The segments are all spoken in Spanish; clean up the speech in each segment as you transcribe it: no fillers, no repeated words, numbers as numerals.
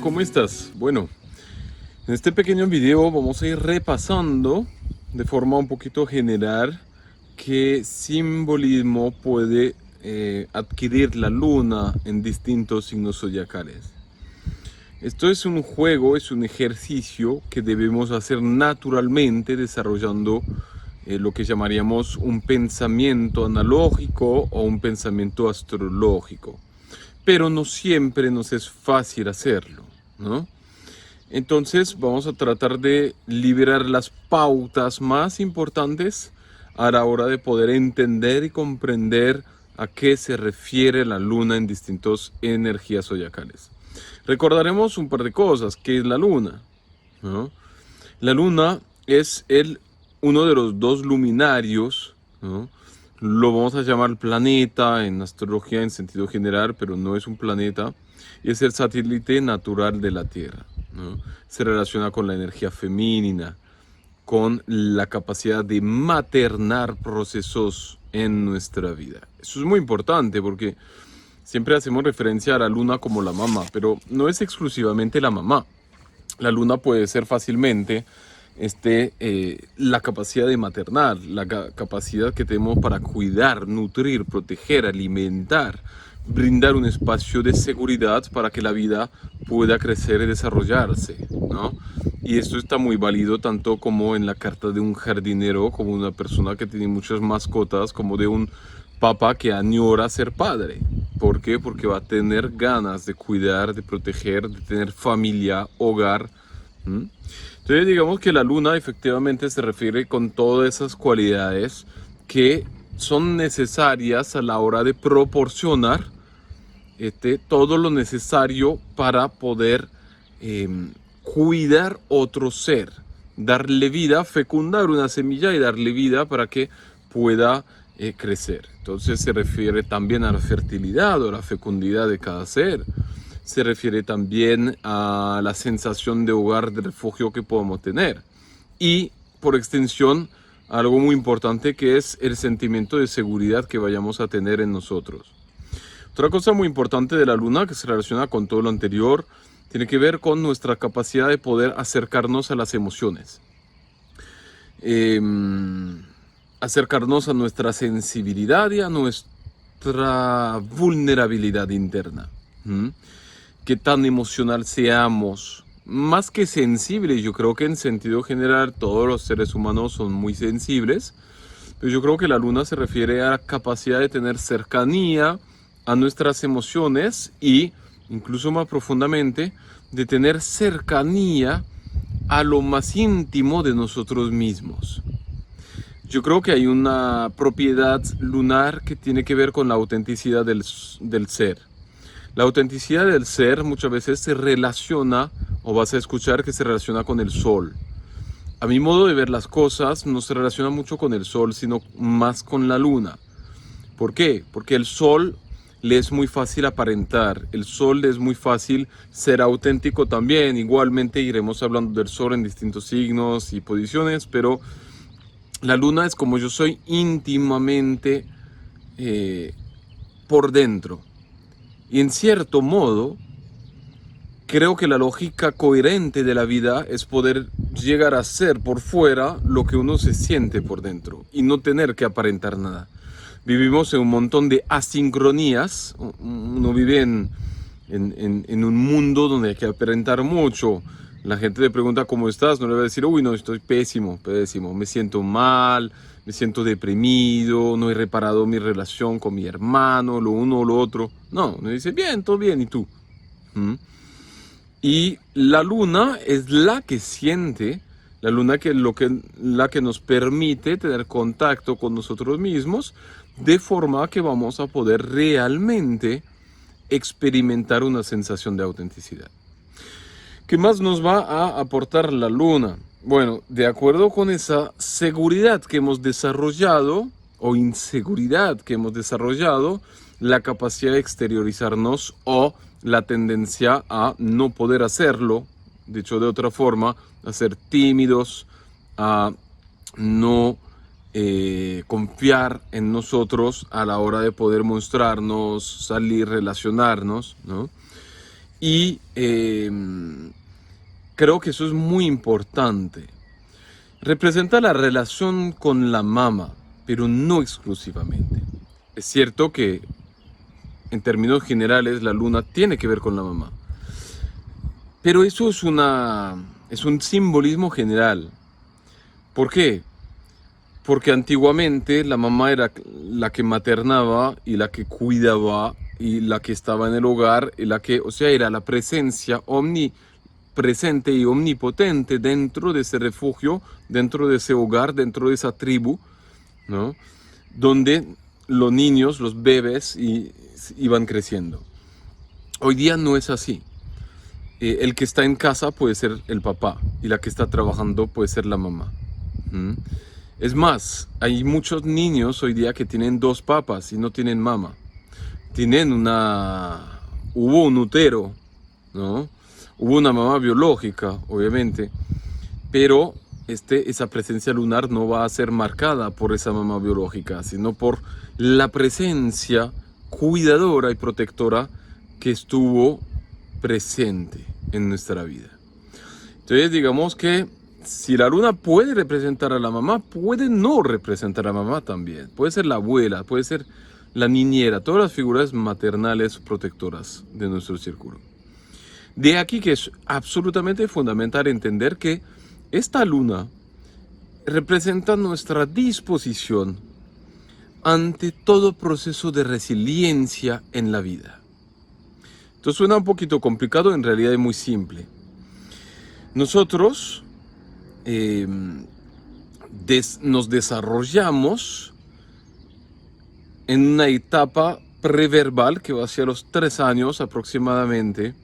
¿cómo estás? Bueno, en este pequeño video vamos a ir repasando de forma un poquito general qué simbolismo puede adquirir la luna en distintos signos zodiacales. Esto es un juego, es un ejercicio que debemos hacer naturalmente desarrollando lo que llamaríamos un pensamiento analógico o un pensamiento astrológico. Pero no siempre nos es fácil hacerlo, ¿no? Entonces vamos a tratar de liberar las pautas más importantes a la hora de poder entender y comprender a qué se refiere la luna en distintas energías zodiacales. Recordaremos un par de cosas. ¿Qué es la luna? ¿No? La luna es uno de los dos luminarios, ¿no? Lo vamos a llamar planeta en astrología en sentido general, pero no es un planeta. Es el satélite natural de la Tierra, ¿no? Se relaciona con la energía femenina, con la capacidad de maternar procesos en nuestra vida. Eso es muy importante porque siempre hacemos referencia a la luna como la mamá, pero no es exclusivamente la mamá. La luna puede ser fácilmente la capacidad de maternar, la capacidad que tenemos para cuidar, nutrir, proteger, alimentar, brindar un espacio de seguridad para que la vida pueda crecer y desarrollarse, ¿no? Y esto está muy válido tanto como en la carta de un jardinero, como una persona que tiene muchas mascotas, como de un papá que añora ser padre. ¿Por qué? Porque va a tener ganas de cuidar, de proteger, de tener familia, hogar. Entonces digamos que la luna efectivamente se refiere con todas esas cualidades que son necesarias a la hora de proporcionar todo lo necesario para poder cuidar otro ser, darle vida, fecundar una semilla y darle vida para que pueda crecer. Entonces se refiere también a la fertilidad o la fecundidad de cada ser. Se refiere también a la sensación de hogar, de refugio que podemos tener. Y por extensión, algo muy importante que es el sentimiento de seguridad que vayamos a tener en nosotros. Otra cosa muy importante de la luna que se relaciona con todo lo anterior tiene que ver con nuestra capacidad de poder acercarnos a las emociones. Acercarnos a nuestra sensibilidad y a nuestra vulnerabilidad interna. Qué tan emocional seamos, más que sensibles. Yo creo que en sentido general todos los seres humanos son muy sensibles, pero yo creo que la luna se refiere a la capacidad de tener cercanía a nuestras emociones y, incluso más profundamente, de tener cercanía a lo más íntimo de nosotros mismos. Yo creo que hay una propiedad lunar que tiene que ver con la autenticidad del ser. La autenticidad del ser muchas veces se relaciona, o vas a escuchar que se relaciona con el sol. A mi modo de ver las cosas, no se relaciona mucho con el sol, sino más con la luna. ¿Por qué? Porque el sol le es muy fácil aparentar, el sol le es muy fácil ser auténtico también. Igualmente iremos hablando del sol en distintos signos y posiciones, pero la luna es como yo soy íntimamente por dentro. Y en cierto modo, creo que la lógica coherente de la vida es poder llegar a ser por fuera lo que uno se siente por dentro y no tener que aparentar nada. Vivimos en un montón de asincronías. Uno vive en un mundo donde hay que aparentar mucho. La gente le pregunta cómo estás, no le va a decir, uy, no, estoy pésimo, me siento mal, me siento deprimido, no he reparado mi relación con mi hermano, lo uno o lo otro. No, me dice, bien, todo bien, ¿y tú? Y la luna es la que siente, la luna la que nos permite tener contacto con nosotros mismos, de forma que vamos a poder realmente experimentar una sensación de autenticidad. ¿Qué más nos va a aportar la luna? Bueno, de acuerdo con esa seguridad que hemos desarrollado, o inseguridad que hemos desarrollado, la capacidad de exteriorizarnos o la tendencia a no poder hacerlo, dicho de otra forma, a ser tímidos, a no confiar en nosotros a la hora de poder mostrarnos, salir, relacionarnos, ¿no? Y creo que eso es muy importante. Representa la relación con la mamá, pero no exclusivamente. Es cierto que en términos generales la luna tiene que ver con la mamá, pero eso es un simbolismo general. ¿Por qué? Porque antiguamente la mamá era la que maternaba y la que cuidaba y la que estaba en el hogar y o sea, era la presencia omnipresente y omnipotente dentro de ese refugio, dentro de ese hogar, dentro de esa tribu, ¿no? Donde los niños, los bebés iban creciendo. Hoy día no es así. El que está en casa puede ser el papá y la que está trabajando puede ser la mamá. ¿Mm? Es más, hay muchos niños hoy día que tienen dos papas y no tienen mamá. Hubo un útero, ¿no? Hubo una mamá biológica, obviamente, pero esa presencia lunar no va a ser marcada por esa mamá biológica, sino por la presencia cuidadora y protectora que estuvo presente en nuestra vida. Entonces, digamos que si la luna puede representar a la mamá, puede no representar a la mamá también. Puede ser la abuela, puede ser la niñera, todas las figuras maternales protectoras de nuestro círculo. De aquí que es absolutamente fundamental entender que esta luna representa nuestra disposición ante todo proceso de resiliencia en la vida. Esto suena un poquito complicado, en realidad es muy simple. Nosotros nos desarrollamos en una etapa preverbal que va hacia los 3 años aproximadamente,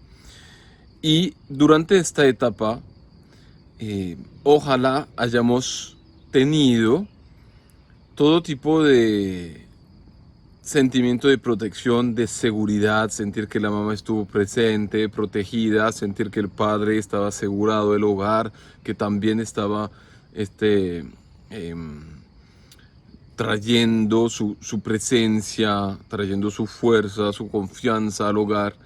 y durante esta etapa ojalá hayamos tenido todo tipo de sentimiento de protección, de seguridad, sentir que la mamá estuvo presente, protegida, sentir que el padre estaba asegurado del hogar, que también estaba trayendo su presencia, trayendo su fuerza, su confianza al hogar.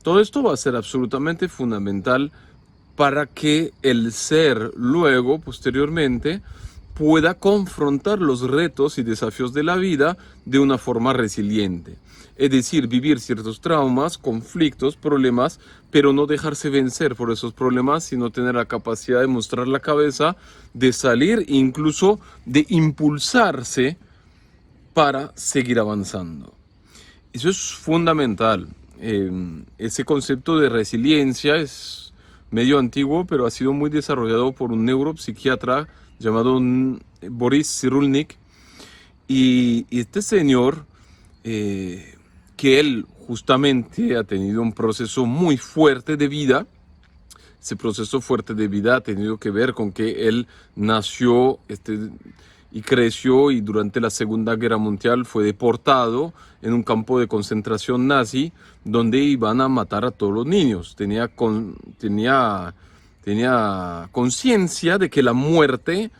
Todo esto va a ser absolutamente fundamental para que el ser luego, posteriormente, pueda confrontar los retos y desafíos de la vida de una forma resiliente. Es decir, vivir ciertos traumas, conflictos, problemas, pero no dejarse vencer por esos problemas, sino tener la capacidad de mostrar la cabeza, de salir, incluso de impulsarse para seguir avanzando. Eso es fundamental. Ese concepto de resiliencia es medio antiguo, pero ha sido muy desarrollado por un neuropsiquiatra llamado Boris Cyrulnik, y este señor, que él justamente ha tenido un proceso muy fuerte de vida. Ese proceso fuerte de vida ha tenido que ver con que él nació y creció, y durante la Segunda Guerra Mundial fue deportado en un campo de concentración nazi donde iban a matar a todos los niños. Tenía conciencia de que la muerte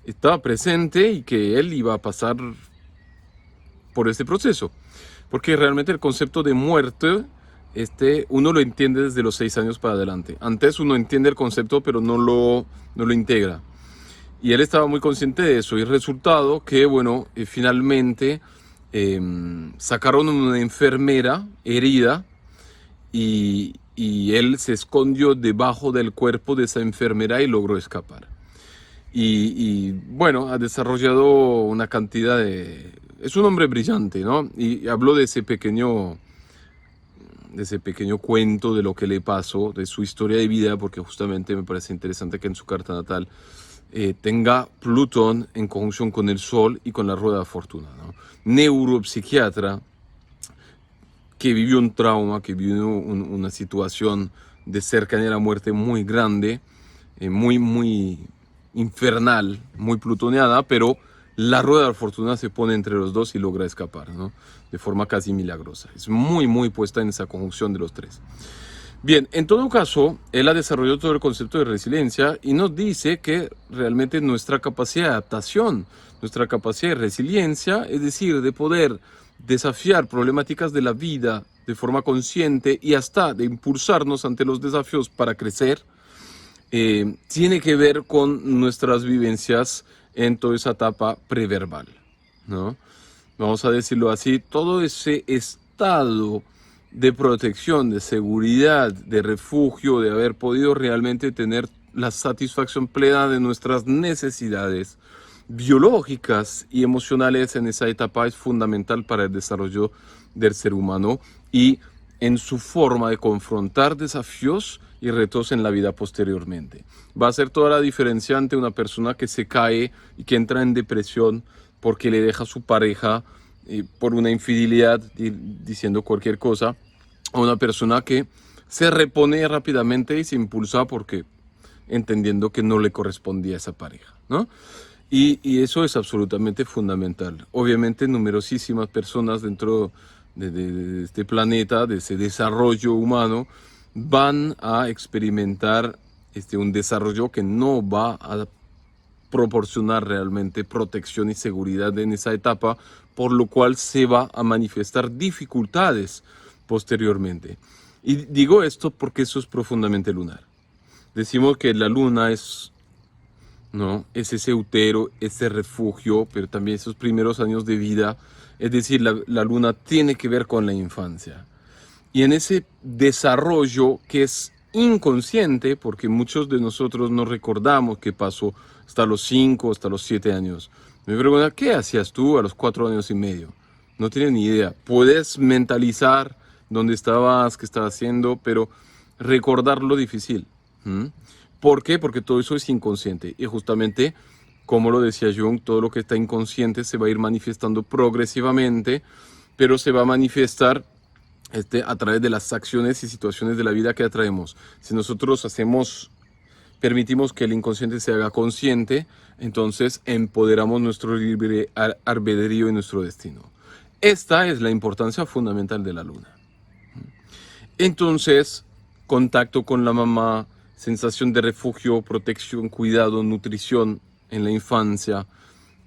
estaba presente y que él iba a pasar por este proceso. Porque realmente el concepto de muerte, uno lo entiende desde los 6 años para adelante. Antes uno entiende el concepto, pero no lo integra. Y él estaba muy consciente de eso. Y el resultado que, bueno, finalmente sacaron una enfermera herida y él se escondió debajo del cuerpo de esa enfermera y logró escapar. Y bueno, ha desarrollado una cantidad de... Es un hombre brillante, ¿no? Y habló de ese pequeño cuento de lo que le pasó, de su historia de vida, porque justamente me parece interesante que en su carta natal tenga Plutón en conjunción con el Sol y con la rueda de fortuna, ¿no? Neuropsiquiatra que vivió un trauma, que vivió una situación de cercanía a la muerte muy grande, muy infernal, muy plutoneada, pero la rueda de la fortuna se pone entre los dos y logra escapar, ¿no? De forma casi milagrosa. Es muy puesta en esa conjunción de los tres. Bien, en todo caso, él ha desarrollado todo el concepto de resiliencia y nos dice que realmente nuestra capacidad de adaptación, nuestra capacidad de resiliencia, es decir, de poder desafiar problemáticas de la vida de forma consciente y hasta de impulsarnos ante los desafíos para crecer, tiene que ver con nuestras vivencias en toda esa etapa preverbal, ¿no? Vamos a decirlo así, todo ese estado de protección, de seguridad, de refugio, de haber podido realmente tener la satisfacción plena de nuestras necesidades biológicas y emocionales en esa etapa es fundamental para el desarrollo del ser humano y en su forma de confrontar desafíos y retos en la vida posteriormente. Va a ser toda la diferencia ante una persona que se cae y que entra en depresión porque le deja a su pareja por una infidelidad, diciendo cualquier cosa, a una persona que se repone rápidamente y se impulsa porque entendiendo que no le correspondía a esa pareja, ¿no? Y eso es absolutamente fundamental. Obviamente numerosísimas personas dentro de este planeta, de ese desarrollo humano, van a experimentar un desarrollo que no va a proporcionar realmente protección y seguridad en esa etapa, por lo cual se va a manifestar dificultades posteriormente. Y digo esto porque eso es profundamente lunar. Decimos que la luna es, ¿no?, es ese útero, ese refugio, pero también esos primeros años de vida. Es decir, la luna tiene que ver con la infancia. Y en ese desarrollo que es inconsciente, porque muchos de nosotros no recordamos qué pasó hasta los 5, hasta los 7 años. Me preguntan, ¿qué hacías tú a los 4 años y medio? No tienes ni idea. Puedes mentalizar dónde estabas, qué estabas haciendo, pero recordarlo difícil. ¿Por qué? Porque todo eso es inconsciente. Y justamente, como lo decía Jung, todo lo que está inconsciente se va a ir manifestando progresivamente, pero se va a manifestar a través de las acciones y situaciones de la vida que atraemos. Si nosotros permitimos que el inconsciente se haga consciente, entonces empoderamos nuestro libre albedrío y nuestro destino. Esta es la importancia fundamental de la luna. Entonces, contacto con la mamá, sensación de refugio, protección, cuidado, nutrición en la infancia,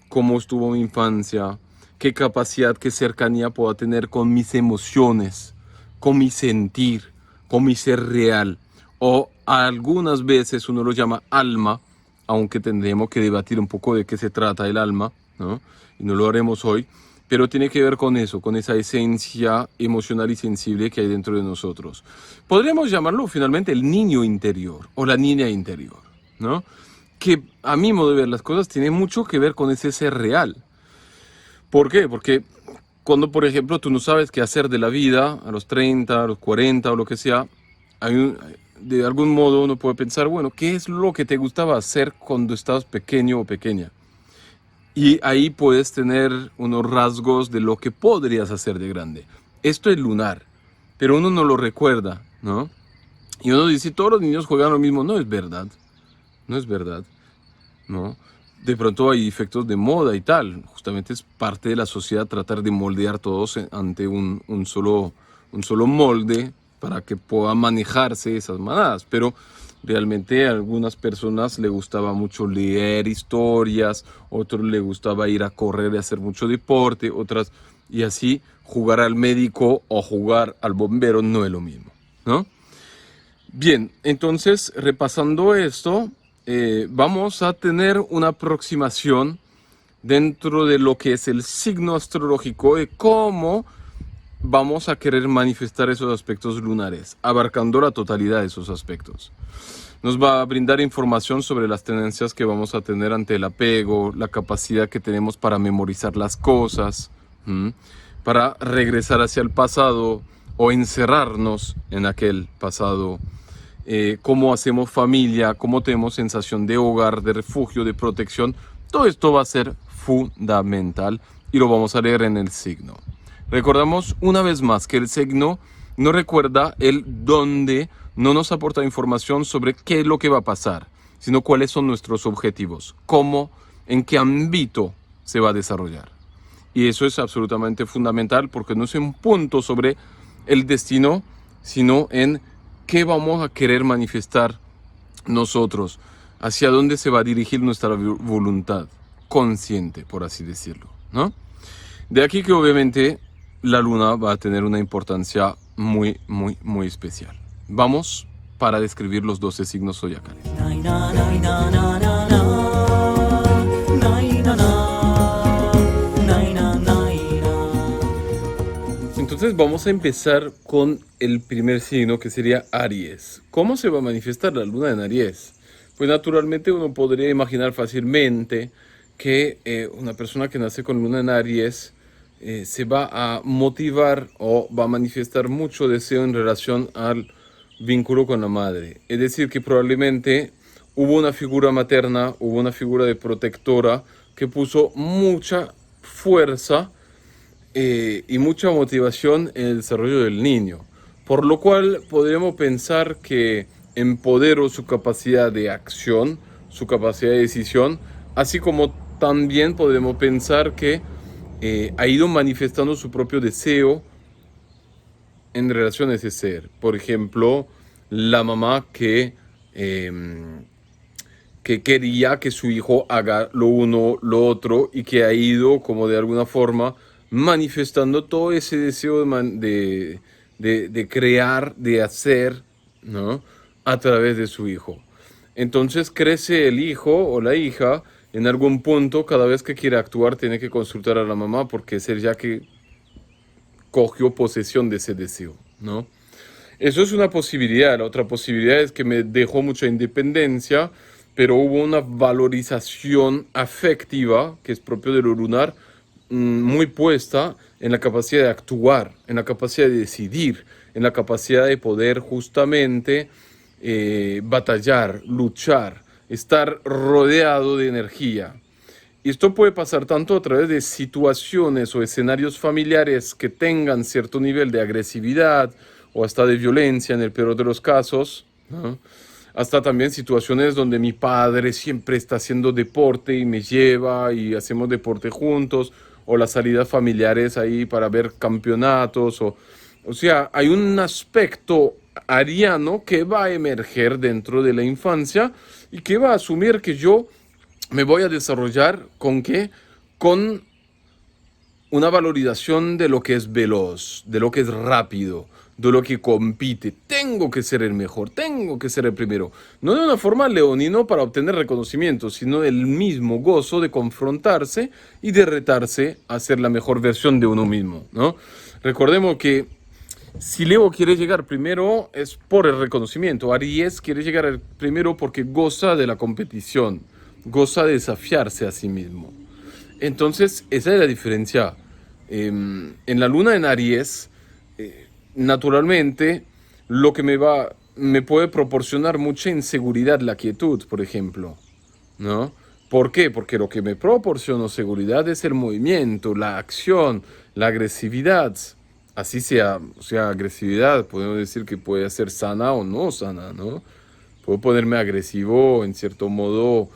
cómo estuvo mi infancia, qué capacidad, qué cercanía puedo tener con mis emociones, con mi sentir, con mi ser real. O algunas veces uno lo llama alma, aunque tendremos que debatir un poco de qué se trata el alma, ¿no? Y no lo haremos hoy, pero tiene que ver con eso, con esa esencia emocional y sensible que hay dentro de nosotros. Podríamos llamarlo finalmente el niño interior o la niña interior, ¿no? Que a mi modo de ver las cosas tiene mucho que ver con ese ser real. ¿Por qué? Porque cuando, por ejemplo, tú no sabes qué hacer de la vida a los 30, a los 40 o lo que sea, de algún modo uno puede pensar, bueno, ¿qué es lo que te gustaba hacer cuando estabas pequeño o pequeña? Y ahí puedes tener unos rasgos de lo que podrías hacer de grande. Esto es lunar, pero uno no lo recuerda, ¿no? Y uno dice, todos los niños juegan lo mismo. No es verdad, no es verdad, ¿no? De pronto hay efectos de moda y tal. Justamente es parte de la sociedad tratar de moldear todos ante un solo molde para que puedan manejarse esas manadas. Pero realmente a algunas personas les gustaba mucho leer historias, otros les gustaba ir a correr y hacer mucho deporte, otras, y así jugar al médico o jugar al bombero no es lo mismo, ¿no? Bien, entonces repasando esto, vamos a tener una aproximación dentro de lo que es el signo astrológico de cómo vamos a querer manifestar esos aspectos lunares, abarcando la totalidad de esos aspectos. Nos va a brindar información sobre las tendencias que vamos a tener ante el apego, la capacidad que tenemos para memorizar las cosas, para regresar hacia el pasado o encerrarnos en aquel pasado, cómo hacemos familia, cómo tenemos sensación de hogar, de refugio, de protección. Todo esto va a ser fundamental y lo vamos a leer en el signo. Recordamos una vez más que el signo no recuerda el dónde, no nos aporta información sobre qué es lo que va a pasar, sino cuáles son nuestros objetivos, cómo, en qué ámbito se va a desarrollar. Y eso es absolutamente fundamental porque no es un punto sobre el destino, sino en qué vamos a querer manifestar nosotros, hacia dónde se va a dirigir nuestra voluntad consciente, por así decirlo, ¿no? De aquí que obviamente la luna va a tener una importancia muy, muy, muy especial. Vamos para describir los 12 signos zodiacales. Entonces vamos a empezar con el primer signo, que sería Aries. ¿Cómo se va a manifestar la luna en Aries? Pues naturalmente uno podría imaginar fácilmente que una persona que nace con luna en Aries se va a motivar o va a manifestar mucho deseo en relación al vínculo con la madre. Es decir, que probablemente hubo una figura materna, hubo una figura de protectora que puso mucha fuerza y mucha motivación en el desarrollo del niño, por lo cual podríamos pensar que empoderó su capacidad de acción, su capacidad de decisión, así como también podemos pensar que ha ido manifestando su propio deseo en relación a ese ser. Por ejemplo, la mamá que quería que su hijo haga lo uno, lo otro, y que ha ido como de alguna forma manifestando todo ese deseo de crear, de hacer, ¿no? A través de su hijo. Entonces crece el hijo o la hija, en algún punto, cada vez que quiere actuar, tiene que consultar a la mamá, porque es ella que cogió posesión de ese deseo, ¿no? Eso es una posibilidad. La otra posibilidad es que me dejó mucha independencia, pero hubo una valorización afectiva, que es propio de lo lunar, muy puesta en la capacidad de actuar, en la capacidad de decidir, en la capacidad de poder justamente batallar, luchar, estar rodeado de energía. Y esto puede pasar tanto a través de situaciones o escenarios familiares que tengan cierto nivel de agresividad o hasta de violencia en el peor de los casos, ¿no? Hasta también situaciones donde mi padre siempre está haciendo deporte y me lleva y hacemos deporte juntos, o las salidas familiares ahí para ver campeonatos, o sea, hay un aspecto ariano que va a emerger dentro de la infancia y que va a asumir que yo me voy a desarrollar ¿con qué? Con una valorización de lo que es veloz, de lo que es rápido, de lo que compite. Tengo que ser el mejor, tengo que ser el primero. No de una forma leonino para obtener reconocimiento, sino el mismo gozo de confrontarse y de retarse a ser la mejor versión de uno mismo, ¿no? Recordemos que si Leo quiere llegar primero es por el reconocimiento. Aries quiere llegar primero porque goza de la competición, goza de desafiarse a sí mismo. Entonces, esa es la diferencia. En la luna en Aries, naturalmente, lo que me puede proporcionar mucha inseguridad, la quietud, por ejemplo, ¿no? ¿Por qué? Porque lo que me proporciona seguridad es el movimiento, la acción, la agresividad. Así sea, o sea, agresividad, podemos decir que puede ser sana o no sana, ¿no? Puedo ponerme agresivo en cierto modo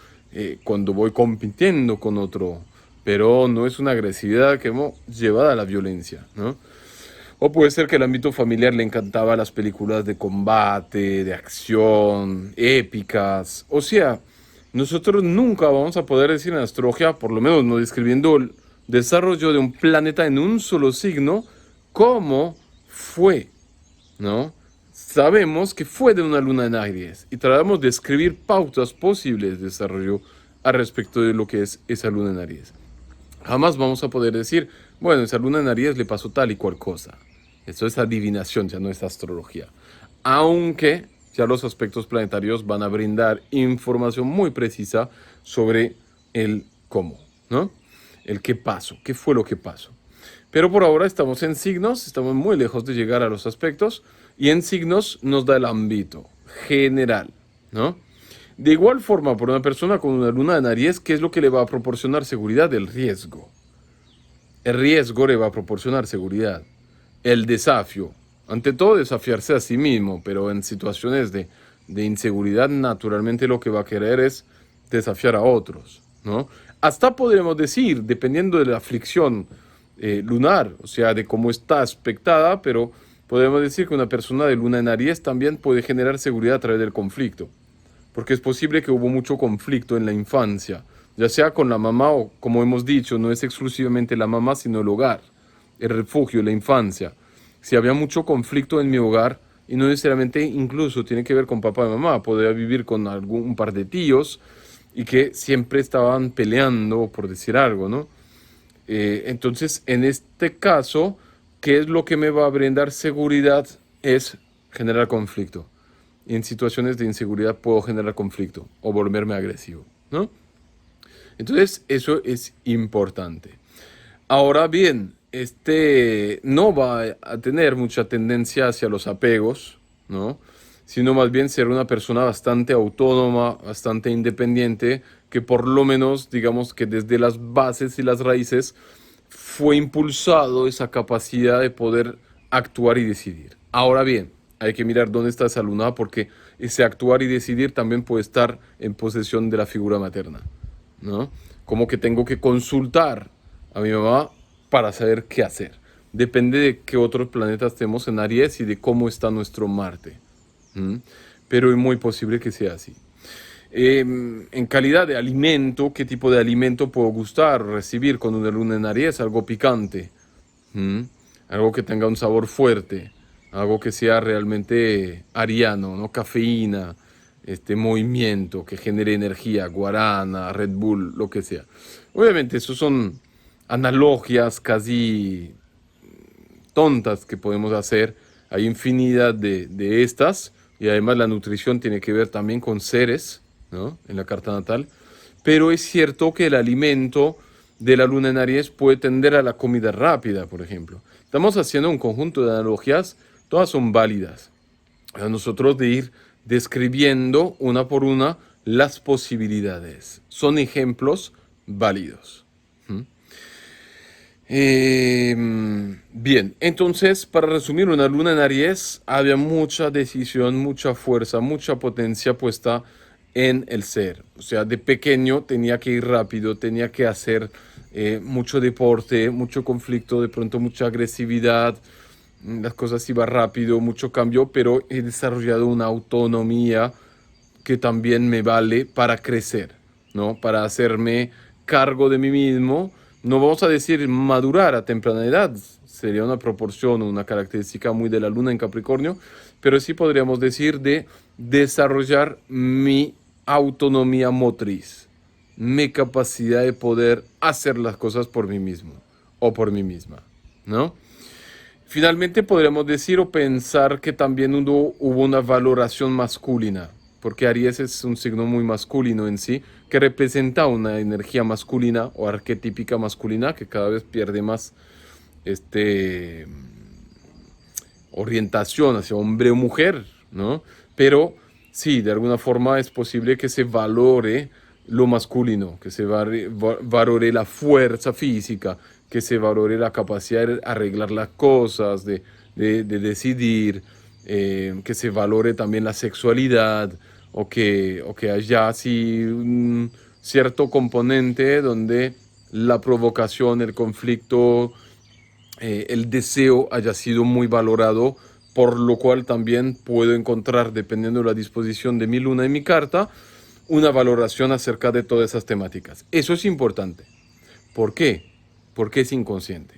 cuando voy compitiendo con otro, pero no es una agresividad que hemos llevado a la violencia, ¿no? O puede ser que el ámbito familiar le encantaba las películas de combate, de acción, épicas. O sea, nosotros nunca vamos a poder decir en astrología, por lo menos no describiendo el desarrollo de un planeta en un solo signo, cómo fue, ¿no? Sabemos que fue de una luna en Aries y tratamos de escribir pautas posibles de desarrollo al respecto de lo que es esa luna en Aries. Jamás vamos a poder decir, bueno, esa luna en Aries le pasó tal y cual cosa. Eso es adivinación, ya no es astrología. Aunque ya los aspectos planetarios van a brindar información muy precisa sobre el cómo, ¿no? El qué pasó, qué fue lo que pasó. Pero por ahora estamos en signos, estamos muy lejos de llegar a los aspectos, y en signos nos da el ámbito general, ¿no? De igual forma, por una persona con una luna en Aries, ¿qué es lo que le va a proporcionar seguridad? El riesgo. El riesgo le va a proporcionar seguridad. El desafío. Ante todo, desafiarse a sí mismo, pero en situaciones de inseguridad, naturalmente lo que va a querer es desafiar a otros, ¿no? Hasta podríamos decir, dependiendo de la aflicción lunar, o sea, de cómo está aspectada, pero podemos decir que una persona de luna en Aries también puede generar seguridad a través del conflicto, porque es posible que hubo mucho conflicto en la infancia, ya sea con la mamá o, como hemos dicho, no es exclusivamente la mamá, sino el hogar, el refugio, la infancia. Si había mucho conflicto en mi hogar, y no necesariamente incluso tiene que ver con papá y mamá, podría vivir con un par de tíos y que siempre estaban peleando, por decir algo, ¿no? Entonces, en este caso, ¿qué es lo que me va a brindar seguridad? Es generar conflicto. Y en situaciones de inseguridad puedo generar conflicto o volverme agresivo, ¿no? Entonces, eso es importante. Ahora bien, este no va a tener mucha tendencia hacia los apegos, ¿no? Sino más bien ser una persona bastante autónoma, bastante independiente, que por lo menos, digamos que desde las bases y las raíces fue impulsado esa capacidad de poder actuar y decidir. Ahora bien, hay que mirar dónde está esa luna porque ese actuar y decidir también puede estar en posesión de la figura materna, ¿no? Como que tengo que consultar a mi mamá para saber qué hacer. Depende de qué otros planetas tenemos en Aries y de cómo está nuestro Marte. ¿Mm? Pero es muy posible que sea así. En calidad de alimento, ¿qué tipo de alimento puedo gustar, recibir con una luna en Aries? Algo picante, ¿Mm? Algo que tenga un sabor fuerte, algo que sea realmente ariano, ¿no? Cafeína, este movimiento que genere energía, guarana, Red Bull, lo que sea. Obviamente, esos son analogias casi tontas que podemos hacer. Hay infinidad de estas y además la nutrición tiene que ver también con seres, ¿no? En la carta natal. Pero es cierto que el alimento de la luna en Aries puede tender a la comida rápida, por ejemplo. Estamos haciendo un conjunto de analogías, todas son válidas. A nosotros de ir describiendo una por una las posibilidades. Son ejemplos válidos. Bien, entonces, para resumir, una luna en Aries había mucha decisión, mucha fuerza, mucha potencia puesta en el ser. O sea, de pequeño tenía que ir rápido, tenía que hacer mucho deporte, mucho conflicto, de pronto mucha agresividad, las cosas iban rápido, mucho cambio, pero he desarrollado una autonomía que también me vale para crecer, ¿no? Para hacerme cargo de mí mismo. No vamos a decir madurar a temprana edad, sería una proporción o una característica muy de la luna en Capricornio, pero sí podríamos decir de desarrollar mi autonomía motriz, mi capacidad de poder hacer las cosas por mí mismo o por mí misma, ¿no? Finalmente podríamos decir o pensar que también hubo una valoración masculina, porque Aries es un signo muy masculino en sí, que representa una energía masculina o arquetípica masculina que cada vez pierde más este, orientación hacia hombre o mujer, ¿no? Pero sí, de alguna forma es posible que se valore lo masculino, que se valore la fuerza física, que se valore la capacidad de arreglar las cosas, de decidir, que se valore también la sexualidad, o que haya así un cierto componente donde la provocación, el conflicto, el deseo haya sido muy valorado, por lo cual también puedo encontrar, dependiendo de la disposición de mi luna y mi carta, una valoración acerca de todas esas temáticas. Eso es importante. ¿Por qué? Porque es inconsciente.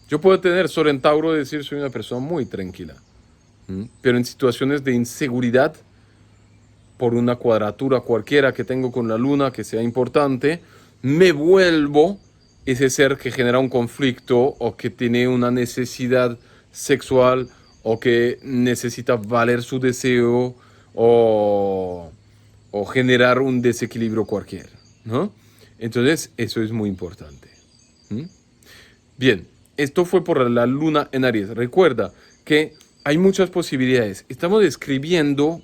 Yo puedo tener Sol en Tauro y decir soy una persona muy tranquila, pero en situaciones de inseguridad, por una cuadratura cualquiera que tengo con la luna que sea importante, me vuelvo ese ser que genera un conflicto o que tiene una necesidad sexual o que necesita valer su deseo o generar un desequilibrio cualquiera, ¿no? Entonces, eso es muy importante. ¿Mm? Bien, esto fue por la luna en Aries. Recuerda que hay muchas posibilidades. Estamos describiendo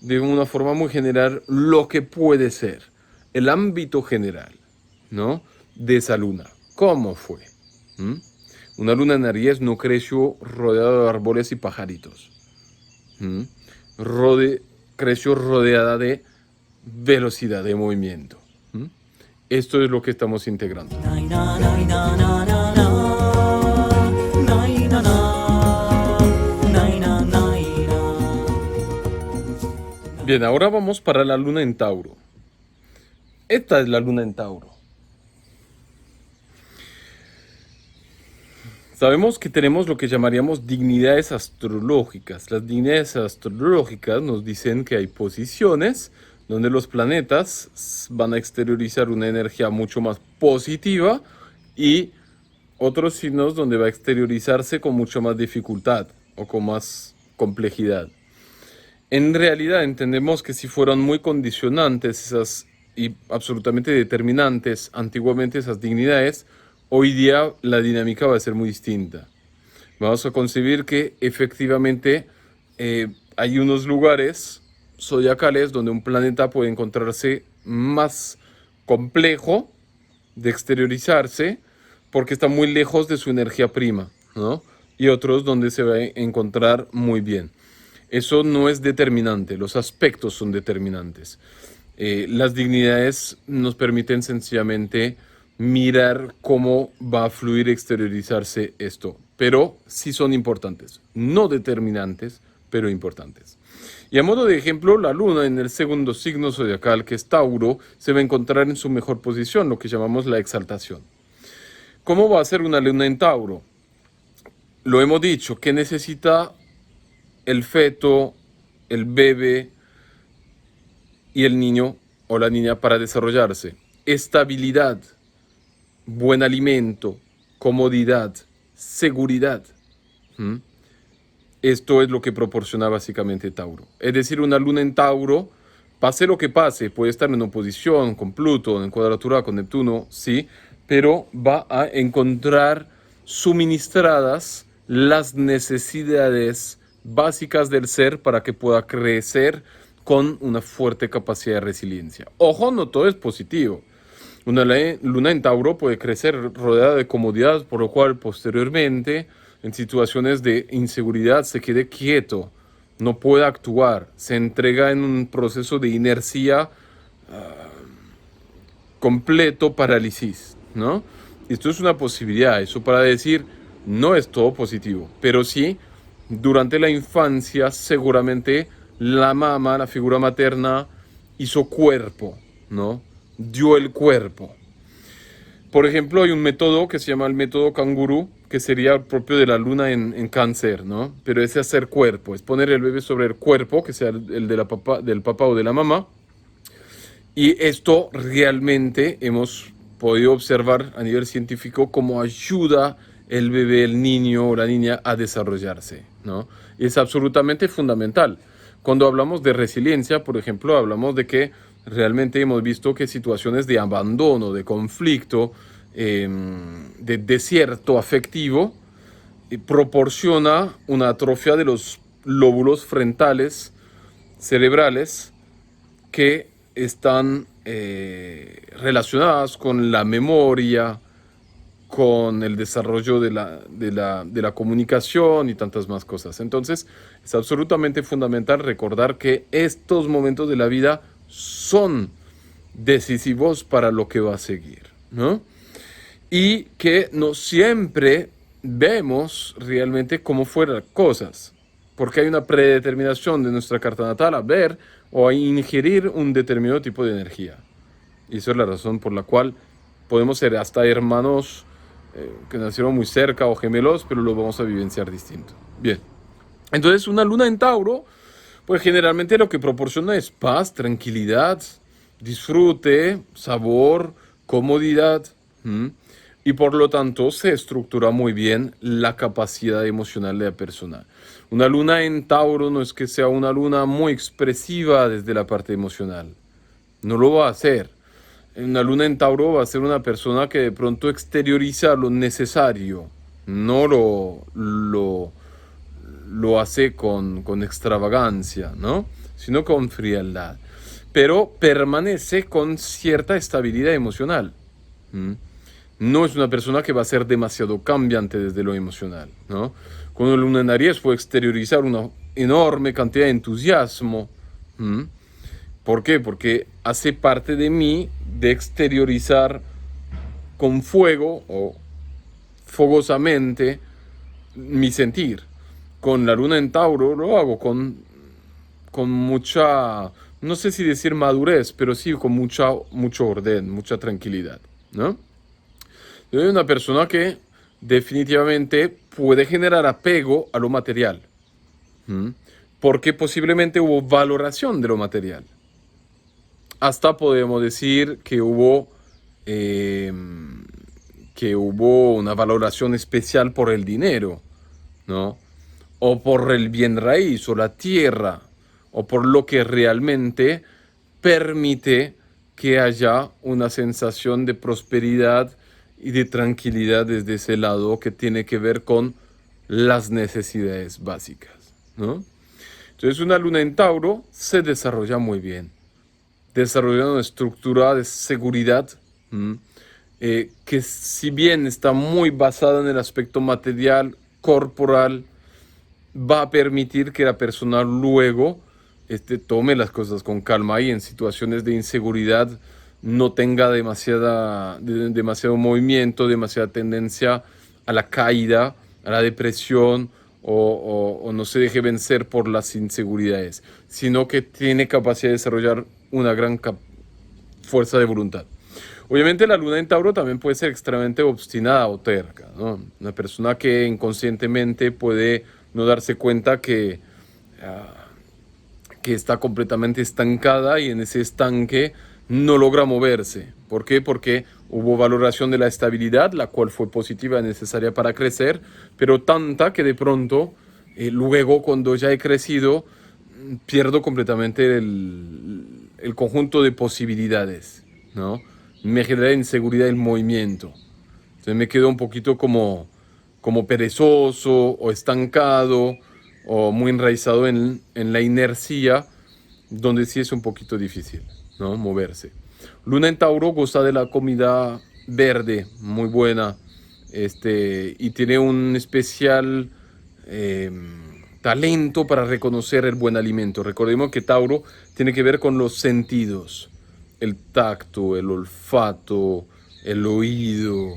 de una forma muy general lo que puede ser el ámbito general, ¿no? De esa luna. ¿Cómo fue? ¿Mm? Una luna en Aries no creció rodeada de árboles y pajaritos. ¿Mm? Creció rodeada de velocidad de movimiento. ¿Mm? Esto es lo que estamos integrando. Bien, ahora vamos para la luna en Tauro. Esta es la luna en Tauro. Sabemos que tenemos lo que llamaríamos dignidades astrológicas. Las dignidades astrológicas nos dicen que hay posiciones donde los planetas van a exteriorizar una energía mucho más positiva y otros signos donde va a exteriorizarse con mucho más dificultad o con más complejidad. En realidad entendemos que si fueran muy condicionantes esas y absolutamente determinantes antiguamente esas dignidades, hoy día la dinámica va a ser muy distinta. Vamos a concebir que efectivamente hay unos lugares zodiacales donde un planeta puede encontrarse más complejo de exteriorizarse porque está muy lejos de su energía prima, ¿no? Y otros donde se va a encontrar muy bien. Eso no es determinante, los aspectos son determinantes. Las dignidades nos permiten sencillamente mirar cómo va a fluir, exteriorizarse esto, pero sí son importantes, no determinantes, pero importantes. Y a modo de ejemplo, la luna en el segundo signo zodiacal, que es Tauro, se va a encontrar en su mejor posición, lo que llamamos la exaltación. ¿Cómo va a ser una luna en Tauro? Lo hemos dicho, que necesita el feto, el bebé y el niño o la niña para desarrollarse. Estabilidad, buen alimento, comodidad, seguridad. ¿Mm? Esto es lo que proporciona básicamente Tauro. Es decir, una luna en Tauro, pase lo que pase, puede estar en oposición con Plutón, en cuadratura con Neptuno, sí, pero va a encontrar suministradas las necesidades básicas del ser para que pueda crecer con una fuerte capacidad de resiliencia. Ojo, no todo es positivo. Una luna en Tauro puede crecer rodeada de comodidad, por lo cual posteriormente, en situaciones de inseguridad, se quede quieto, no puede actuar, se entrega en un proceso de inercia completo, parálisis, ¿no? Esto es una posibilidad, eso para decir, no es todo positivo, pero sí, durante la infancia seguramente la mamá, la figura materna, hizo cuerpo, ¿no? Dio el cuerpo. Por ejemplo, hay un método que se llama el método canguro, que sería propio de la luna en cáncer, ¿no? Pero ese hacer cuerpo, es poner el bebé sobre el cuerpo, que sea el de del papá o de la mamá. Y esto realmente hemos podido observar a nivel científico cómo ayuda el bebé, el niño o la niña a desarrollarse, ¿no? Y es absolutamente fundamental. Cuando hablamos de resiliencia, por ejemplo, hablamos de que realmente hemos visto que situaciones de abandono, de conflicto, de desierto afectivo, proporciona una atrofia de los lóbulos frontales cerebrales que están relacionadas con la memoria, con el desarrollo de la comunicación y tantas más cosas. Entonces, es absolutamente fundamental recordar que estos momentos de la vida son decisivos para lo que va a seguir, ¿no? Y que no siempre vemos realmente cómo fueron las cosas, porque hay una predeterminación de nuestra carta natal a ver o a ingerir un determinado tipo de energía. Y eso es la razón por la cual podemos ser hasta hermanos que nacieron muy cerca o gemelos, pero lo vamos a vivenciar distinto. Bien, entonces una luna en Tauro, pues generalmente lo que proporciona es paz, tranquilidad, disfrute, sabor, comodidad. Y por lo tanto se estructura muy bien la capacidad emocional de la persona. Una luna en Tauro no es que sea una luna muy expresiva desde la parte emocional. No lo va a hacer. Una luna en Tauro va a ser una persona que de pronto exterioriza lo necesario. No lo hace con extravagancia, ¿no? Sino con frialdad. Pero permanece con cierta estabilidad emocional. No es una persona que va a ser demasiado cambiante desde lo emocional, ¿no? Cuando la luna en Aries puede exteriorizar una enorme cantidad de entusiasmo. ¿Por qué? Porque hace parte de mí de exteriorizar con fuego o fogosamente mi sentir. Con la luna en Tauro lo hago con mucha, no sé si decir madurez, pero sí con mucho orden, mucha tranquilidad, ¿no? Yo soy una persona que definitivamente puede generar apego a lo material, porque posiblemente hubo valoración de lo material. Hasta podemos decir eh, que hubo una valoración especial por el dinero, ¿no? O por el bien raíz, o la tierra, o por lo que realmente permite que haya una sensación de prosperidad y de tranquilidad desde ese lado que tiene que ver con las necesidades básicas, ¿no? Entonces una luna en Tauro se desarrolla muy bien, desarrolla una estructura de seguridad que si bien está muy basada en el aspecto material, corporal, va a permitir que la persona luego tome las cosas con calma y en situaciones de inseguridad no tenga demasiado movimiento, demasiada tendencia a la caída, a la depresión o no se deje vencer por las inseguridades, sino que tiene capacidad de desarrollar una gran fuerza de voluntad. Obviamente la luna en Tauro también puede ser extremadamente obstinada o terca, ¿no? Una persona que inconscientemente puede no darse cuenta que está completamente estancada y en ese estanque no logra moverse. ¿Por qué? Porque hubo valoración de la estabilidad, la cual fue positiva y necesaria para crecer, pero tanta que de pronto, luego cuando ya he crecido, pierdo completamente el conjunto de posibilidades, ¿no? Me genera inseguridad el movimiento. Entonces me quedo un poquito como perezoso o estancado o muy enraizado en la inercia, donde sí es un poquito difícil, ¿no? Moverse. Luna en Tauro goza de la comida verde, muy buena, y tiene un especial talento para reconocer el buen alimento. Recordemos que Tauro tiene que ver con los sentidos, el tacto, el olfato, el oído,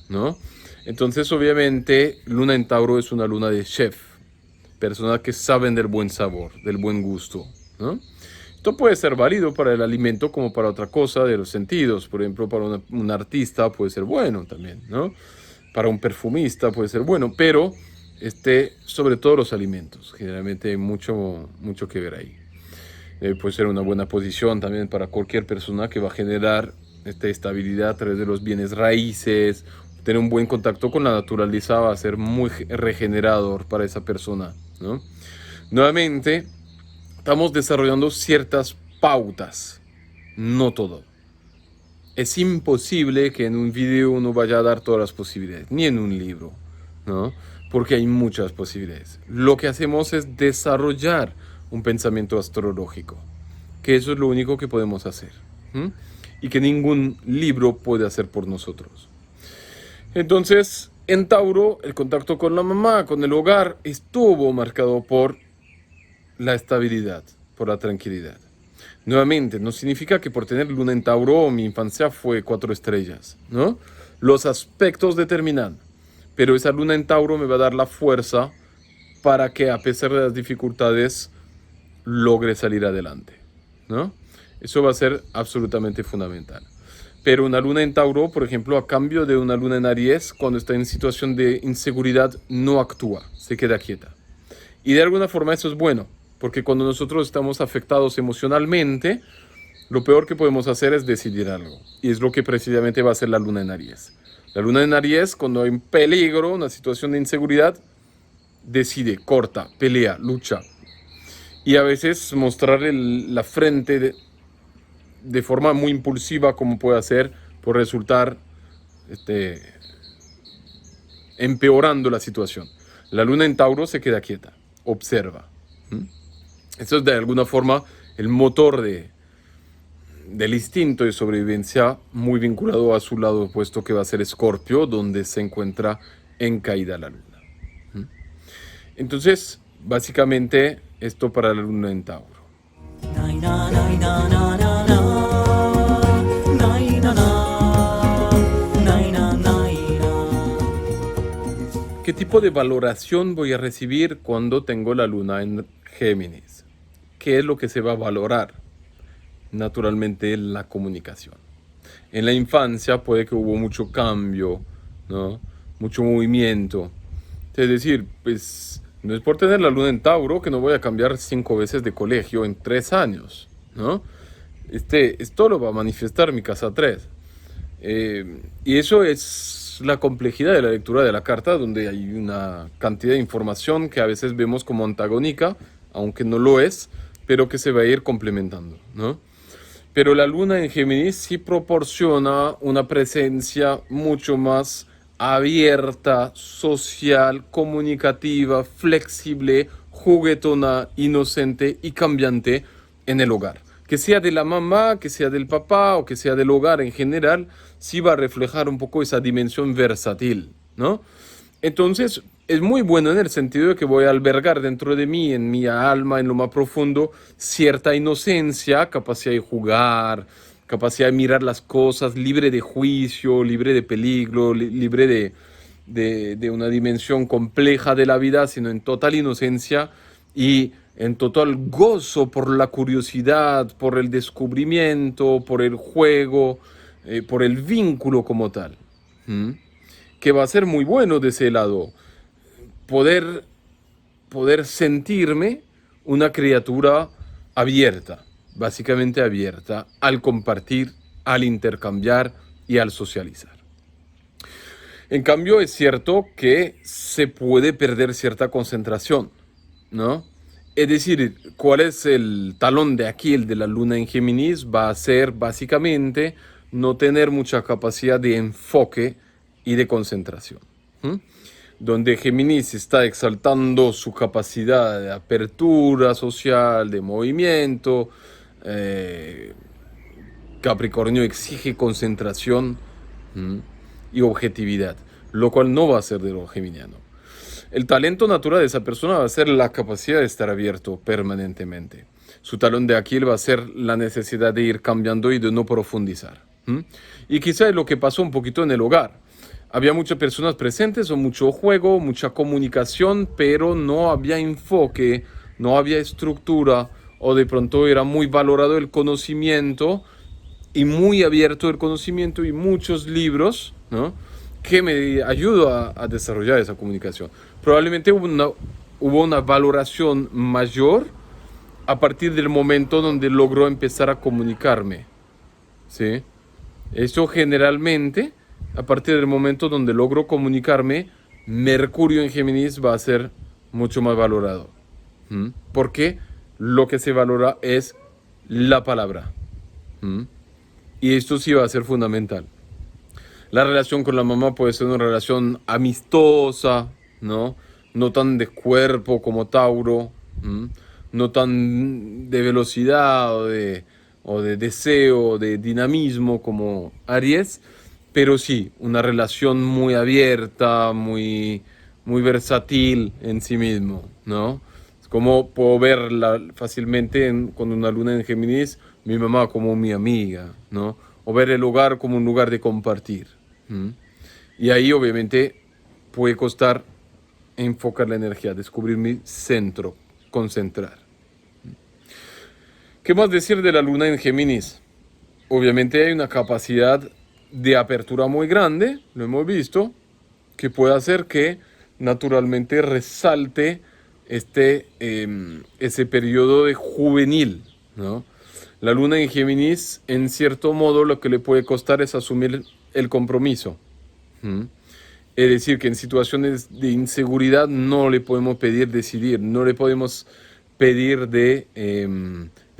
¿no? Entonces, obviamente, Luna en Tauro es una luna de chef, personas que saben del buen sabor, del buen gusto, ¿no? Esto puede ser válido para el alimento como para otra cosa de los sentidos. Por ejemplo, para un artista puede ser bueno también, ¿no? Para un perfumista puede ser bueno, pero sobre todo los alimentos. Generalmente hay mucho que ver ahí. Puede ser una buena posición también para cualquier persona que va a generar estabilidad a través de los bienes raíces. Tener un buen contacto con la naturaleza va a ser muy regenerador para esa persona, ¿no? Nuevamente, estamos desarrollando ciertas pautas, no todo. Es imposible que en un video uno vaya a dar todas las posibilidades, ni en un libro, ¿no? Porque hay muchas posibilidades. Lo que hacemos es desarrollar un pensamiento astrológico, que eso es lo único que podemos hacer, y que ningún libro puede hacer por nosotros. Entonces, en Tauro, el contacto con la mamá, con el hogar, estuvo marcado por la estabilidad, por la tranquilidad. Nuevamente, no significa que por tener luna en Tauro mi infancia fue 4 estrellas, ¿no? Los aspectos determinan, pero esa luna en Tauro me va a dar la fuerza para que a pesar de las dificultades logre salir adelante, ¿no? Eso va a ser absolutamente fundamental. Pero una luna en Tauro, por ejemplo, a cambio de una luna en Aries, cuando está en situación de inseguridad, no actúa, se queda quieta. Y de alguna forma eso es bueno, porque cuando nosotros estamos afectados emocionalmente, lo peor que podemos hacer es decidir algo. Y es lo que precisamente va a hacer la luna en Aries. La luna en Aries, cuando hay un peligro, una situación de inseguridad, decide, corta, pelea, lucha. Y a veces mostrar la frente de forma muy impulsiva, como puede hacer, puede resultar empeorando la situación. La luna en Tauro se queda quieta, observa. Eso es de alguna forma el motor del instinto de sobrevivencia, muy vinculado a su lado opuesto, que va a ser Escorpio, donde se encuentra en caída la luna. Entonces, básicamente, esto para la luna en Tauro. ¿Qué tipo de valoración voy a recibir cuando tengo la luna en Géminis? ¿Qué es lo que se va a valorar? Naturalmente, la comunicación. En la infancia puede que hubo mucho cambio, ¿no? mucho movimiento. Es decir, pues no es por tener la luna en Tauro que no voy a cambiar 5 veces de colegio en 3 años, ¿no? Esto lo va a manifestar mi casa 3. Y eso es la complejidad de la lectura de la carta, donde hay una cantidad de información que a veces vemos como antagónica, aunque no lo es, pero que se va a ir complementando, ¿no? Pero la luna en Géminis sí proporciona una presencia mucho más abierta, social, comunicativa, flexible, juguetona, inocente y cambiante en el hogar. Que sea de la mamá, que sea del papá o que sea del hogar en general, sí va a reflejar un poco esa dimensión versátil, ¿no? Entonces, es muy bueno en el sentido de que voy a albergar dentro de mí, en mi alma, en lo más profundo, cierta inocencia, capacidad de jugar, capacidad de mirar las cosas, libre de juicio, libre de peligro, libre de una dimensión compleja de la vida, sino en total inocencia y en total gozo por la curiosidad, por el descubrimiento, por el juego, por el vínculo como tal. ¿Mm? Que va a ser muy bueno de ese lado. Poder, poder sentirme una criatura abierta, básicamente abierta, al compartir, al intercambiar y al socializar. En cambio, es cierto que se puede perder cierta concentración, ¿no? Es decir, ¿cuál es el talón de Aquiles de la luna en Géminis? Va a ser básicamente no tener mucha capacidad de enfoque y de concentración. ¿Mm? Donde Géminis está exaltando su capacidad de apertura social, de movimiento, eh, Capricornio exige concentración, ¿m? Y objetividad, lo cual no va a ser de lo geminiano. El talento natural de esa persona va a ser la capacidad de estar abierto permanentemente. Su talón de Aquiles va a ser la necesidad de ir cambiando y de no profundizar. ¿M? Y quizá es lo que pasó un poquito en el hogar. Había muchas personas presentes, o mucho juego, mucha comunicación, pero no había enfoque, no había estructura, o de pronto era muy valorado el conocimiento y muy abierto el conocimiento y muchos libros, ¿no? Que me ayudó a desarrollar esa comunicación. Probablemente hubo una valoración mayor a partir del momento donde logró empezar a comunicarme, ¿sí? Eso generalmente, a partir del momento donde logro comunicarme, Mercurio en Géminis va a ser mucho más valorado. ¿Mm? Porque lo que se valora es la palabra. ¿Mm? Y esto sí va a ser fundamental. La relación con la mamá puede ser una relación amistosa, ¿no? No tan de cuerpo como Tauro, ¿m? No tan de velocidad o de deseo, de dinamismo como Aries, pero sí, una relación muy abierta, muy versátil en sí mismo, ¿no? Es como puedo verla fácilmente con una luna en Géminis, mi mamá como mi amiga, ¿no? O ver el hogar como un lugar de compartir. ¿Mm? Y ahí obviamente puede costar enfocar la energía, descubrir mi centro, concentrar. ¿Qué más decir de la luna en Géminis? Obviamente hay una capacidad de apertura muy grande, lo hemos visto, que puede hacer que naturalmente resalte ese periodo de juvenil, ¿no? La luna en Géminis, en cierto modo, lo que le puede costar es asumir el compromiso. ¿Mm? Es decir, que en situaciones de inseguridad no le podemos pedir decidir, no le podemos pedir de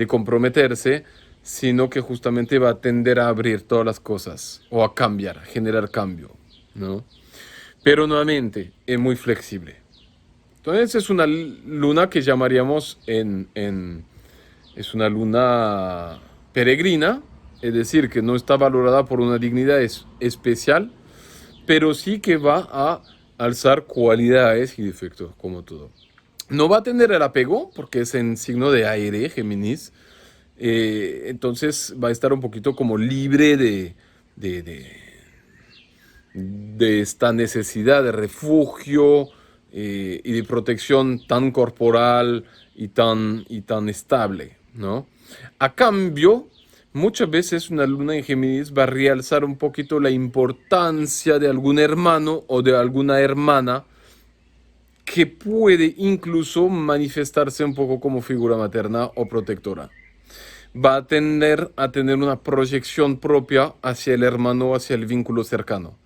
comprometerse, sino que justamente va a tender a abrir todas las cosas o a cambiar, a generar cambio, ¿no? Pero nuevamente es muy flexible. Entonces es una luna que llamaríamos es una luna peregrina, es decir, que no está valorada por una dignidad especial, pero sí que va a alzar cualidades y defectos, como todo. No va a tener el apego, porque es en signo de aire, Géminis, entonces va a estar un poquito como libre de, de, de esta necesidad de refugio y de protección tan corporal y tan estable, ¿no? A cambio, muchas veces una luna en Géminis va a realzar un poquito la importancia de algún hermano o de alguna hermana que puede incluso manifestarse un poco como figura materna o protectora. Va a tender a tener una proyección propia hacia el hermano o hacia el vínculo cercano.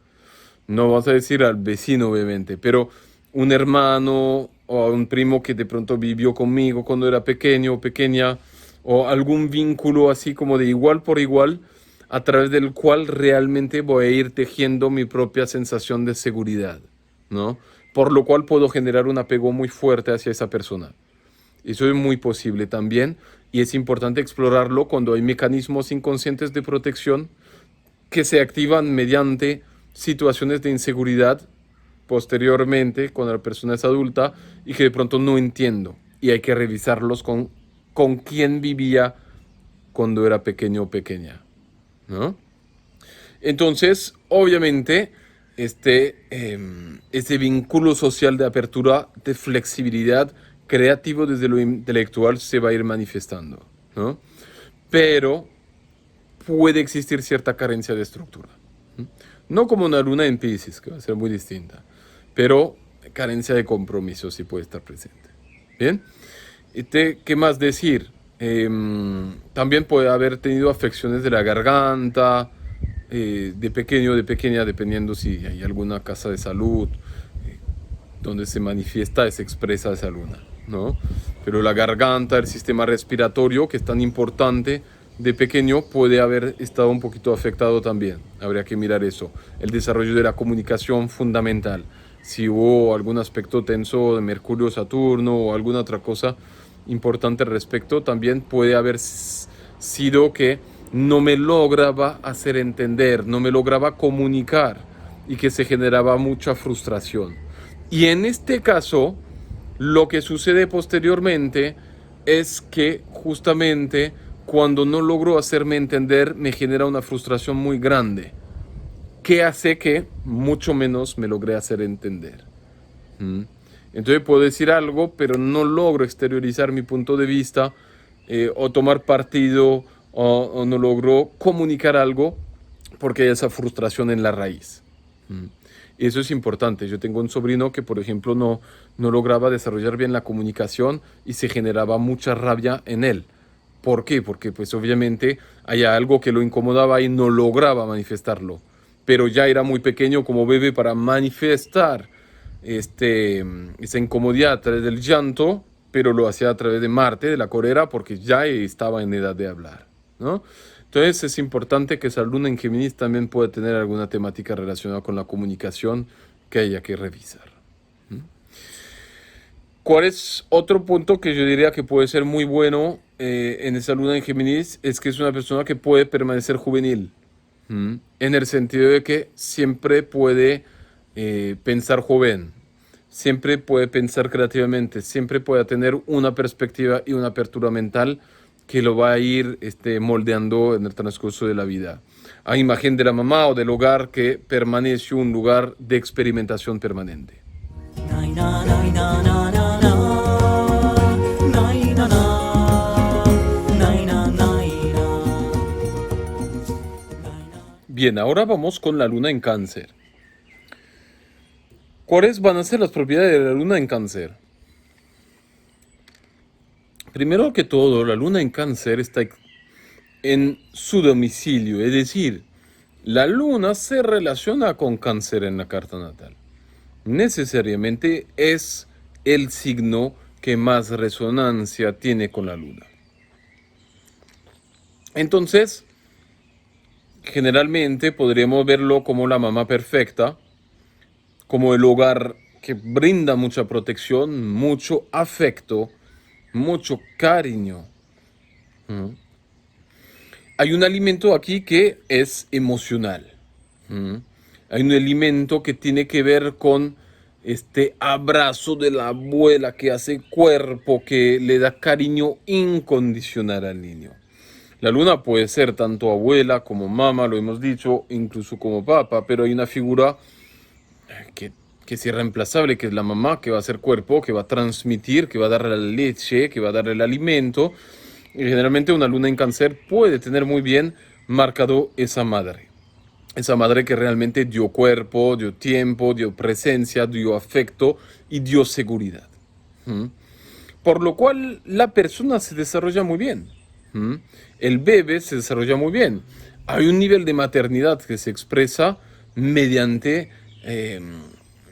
No vas a decir al vecino, obviamente, pero un hermano o a un primo que de pronto vivió conmigo cuando era pequeño o pequeña, o algún vínculo así como de igual por igual, a través del cual realmente voy a ir tejiendo mi propia sensación de seguridad, ¿no? Por lo cual puedo generar un apego muy fuerte hacia esa persona. Eso es muy posible también y es importante explorarlo cuando hay mecanismos inconscientes de protección que se activan mediante situaciones de inseguridad posteriormente cuando la persona es adulta y que de pronto no entiendo y hay que revisarlos con quién vivía cuando era pequeño o pequeña, ¿no? Entonces, obviamente, este vínculo social de apertura, de flexibilidad, creativo desde lo intelectual se va a ir manifestando, ¿no? Pero puede existir cierta carencia de estructura. No como una luna en Piscis, que va a ser muy distinta, pero carencia de compromiso sí puede estar presente. Bien, ¿qué más decir? También puede haber tenido afecciones de la garganta, de pequeño o de pequeña, dependiendo si hay alguna casa de salud donde se manifiesta, se expresa esa luna, ¿no? Pero la garganta, el sistema respiratorio, que es tan importante de pequeño, puede haber estado un poquito afectado también. Habría que mirar eso. El desarrollo de la comunicación fundamental. Si hubo algún aspecto tenso de Mercurio, Saturno o alguna otra cosa importante al respecto, también puede haber sido que no me lograba hacer entender, no me lograba comunicar y que se generaba mucha frustración. Y en este caso, lo que sucede posteriormente es que justamente cuando no logro hacerme entender me genera una frustración muy grande, que hace que mucho menos me logré hacer entender. Entonces puedo decir algo, pero no logro exteriorizar mi punto de vista o tomar partido o no logro comunicar algo porque hay esa frustración en la raíz. Y eso es importante. Yo tengo un sobrino que, por ejemplo, no lograba desarrollar bien la comunicación y se generaba mucha rabia en él. ¿Por qué? Porque pues obviamente hay algo que lo incomodaba y no lograba manifestarlo. Pero ya era muy pequeño como bebé para manifestar esa incomodidad a través del llanto, pero lo hacía a través de Marte, de la corera, porque ya estaba en edad de hablar, ¿no? Entonces es importante que esa luna en Géminis también pueda tener alguna temática relacionada con la comunicación que haya que revisar. ¿Cuál es otro punto que yo diría que puede ser muy bueno en esa luna en Géminis? Es que es una persona que puede permanecer juvenil, en el sentido de que siempre puede pensar joven, siempre puede pensar creativamente, siempre puede tener una perspectiva y una apertura mental que lo va a ir moldeando en el transcurso de la vida. A imagen de la mamá o del hogar que permanece un lugar de experimentación permanente. Bien, ahora vamos con la luna en Cáncer. ¿Cuáles van a ser las propiedades de la luna en Cáncer? Primero que todo, la luna en Cáncer está en su domicilio, es decir, la luna se relaciona con Cáncer en la carta natal. Necesariamente es el signo que más resonancia tiene con la luna. Entonces, generalmente podríamos verlo como la mamá perfecta, como el hogar que brinda mucha protección, mucho afecto, mucho cariño. Hay un alimento aquí que es emocional. Hay un alimento que tiene que ver con este abrazo de la abuela que hace cuerpo, que le da cariño incondicional al niño. La luna puede ser tanto abuela como mamá, lo hemos dicho, incluso como papá, pero hay una figura que es irreemplazable, que es la mamá, que va a hacer cuerpo, que va a transmitir, que va a darle la leche, que va a darle el alimento, Generalmente una luna en Cáncer puede tener muy bien marcado esa madre. Esa madre que realmente dio cuerpo, dio tiempo, dio presencia, dio afecto y dio seguridad. ¿Mm? Por lo cual la persona se desarrolla muy bien. ¿Mm? El bebé se desarrolla muy bien. Hay un nivel de maternidad que se expresa mediante, eh,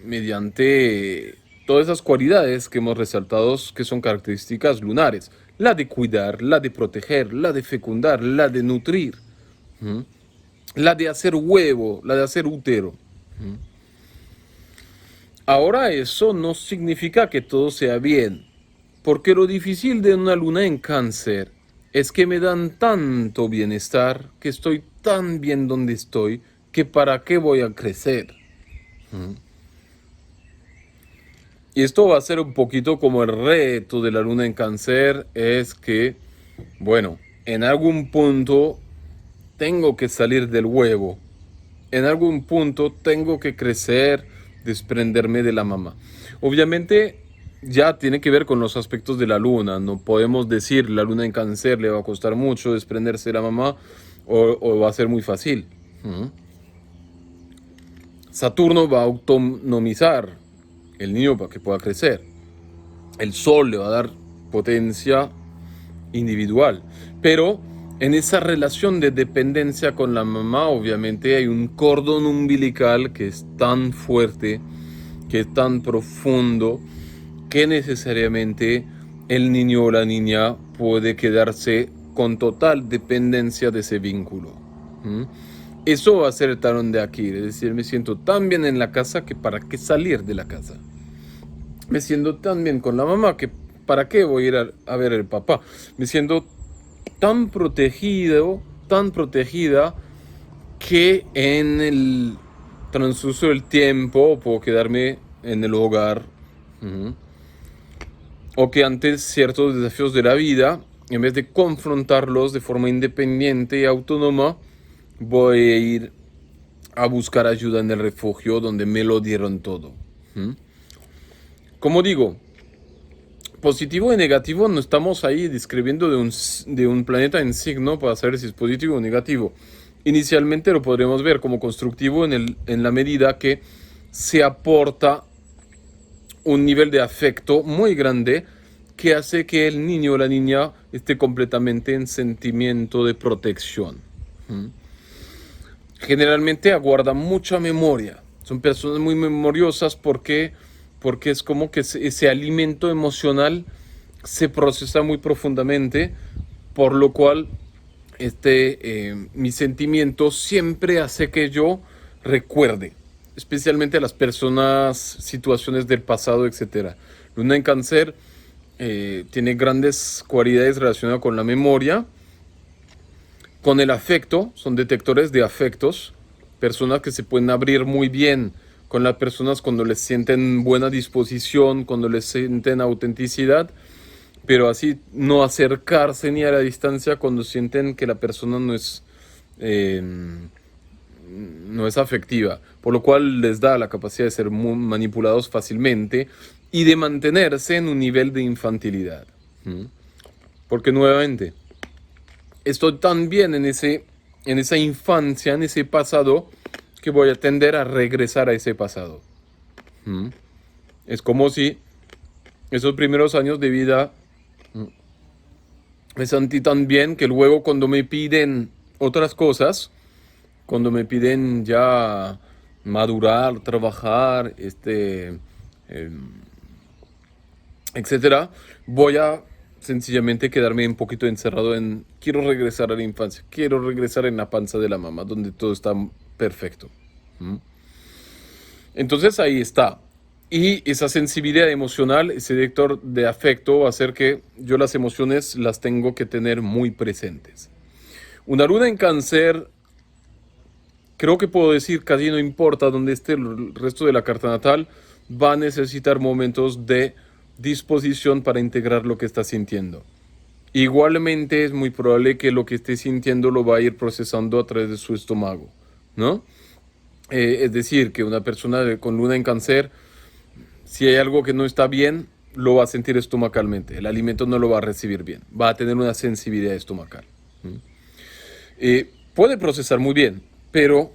mediante todas esas cualidades que hemos resaltado que son características lunares. La de cuidar, la de proteger, la de fecundar, la de nutrir, ¿Mm? La de hacer huevo, la de hacer útero. Ahora eso no significa que todo sea bien, porque lo difícil de una luna en Cáncer es que me dan tanto bienestar, que estoy tan bien donde estoy, que para qué voy a crecer. Y esto va a ser un poquito como el reto de la luna en Cáncer, es que, bueno, en algún punto tengo que salir del huevo. En algún punto tengo que crecer, desprenderme de la mamá. Obviamente ya tiene que ver con los aspectos de la luna. No podemos decir la luna en Cáncer le va a costar mucho desprenderse de la mamá o va a ser muy fácil. ¿Mm? Saturno va a autonomizar el niño para que pueda crecer. El Sol le va a dar potencia individual. Pero en esa relación de dependencia con la mamá, obviamente hay un cordón umbilical que es tan fuerte, que es tan profundo, que necesariamente el niño o la niña puede quedarse con total dependencia de ese vínculo. ¿Mm? Eso va a ser el talón de Aquiles, es decir, me siento tan bien en la casa que para qué salir de la casa. Me siento tan bien con la mamá que para qué voy a ir a ver al papá. Me siento tan protegido, tan protegida, que en el transcurso del tiempo puedo quedarme en el hogar. ¿Mm? O que ante ciertos desafíos de la vida, en vez de confrontarlos de forma independiente y autónoma, voy a ir a buscar ayuda en el refugio donde me lo dieron todo. ¿Mm? Como digo, positivo y negativo no estamos ahí describiendo de un planeta en signo para saber si es positivo o negativo. Inicialmente lo podremos ver como constructivo en la medida que se aporta un nivel de afecto muy grande que hace que el niño o la niña esté completamente en sentimiento de protección. ¿Mm? Generalmente aguardan mucha memoria. Son personas muy memoriosas porque es como que ese alimento emocional se procesa muy profundamente, por lo cual mi sentimiento siempre hace que yo recuerde, especialmente a las personas, situaciones del pasado, etcétera. Luna en Cáncer tiene grandes cualidades relacionadas con la memoria, con el afecto, son detectores de afectos, personas que se pueden abrir muy bien con las personas cuando les sienten buena disposición, cuando les sienten autenticidad, pero así no acercarse ni a la distancia cuando sienten que la persona eh, no es afectiva, por lo cual les da la capacidad de ser muy manipulados fácilmente y de mantenerse en un nivel de infantilidad. ¿Mm? Porque nuevamente, estoy tan bien en esa infancia, en ese pasado, que voy a tender a regresar a ese pasado. ¿Mm? Es como si esos primeros años de vida me sentí tan bien que luego cuando me piden otras cosas, cuando me piden ya madurar, trabajar, eh, etcétera, voy a sencillamente quedarme un poquito encerrado en quiero regresar a la infancia, quiero regresar en la panza de la mamá, donde todo está perfecto. ¿Mm? Entonces ahí está. Y esa sensibilidad emocional, ese vector de afecto va a hacer que yo las emociones las tengo que tener muy presentes. Una luna en Cáncer, creo que puedo decir, casi no importa dónde esté el resto de la carta natal, va a necesitar momentos de disposición para integrar lo que está sintiendo. Igualmente es muy probable que lo que esté sintiendo lo va a ir procesando a través de su estómago, ¿no? Es decir, que una persona con luna en Cáncer, si hay algo que no está bien, lo va a sentir estomacalmente. El alimento no lo va a recibir bien. Va a tener una sensibilidad estomacal. Puede procesar muy bien, pero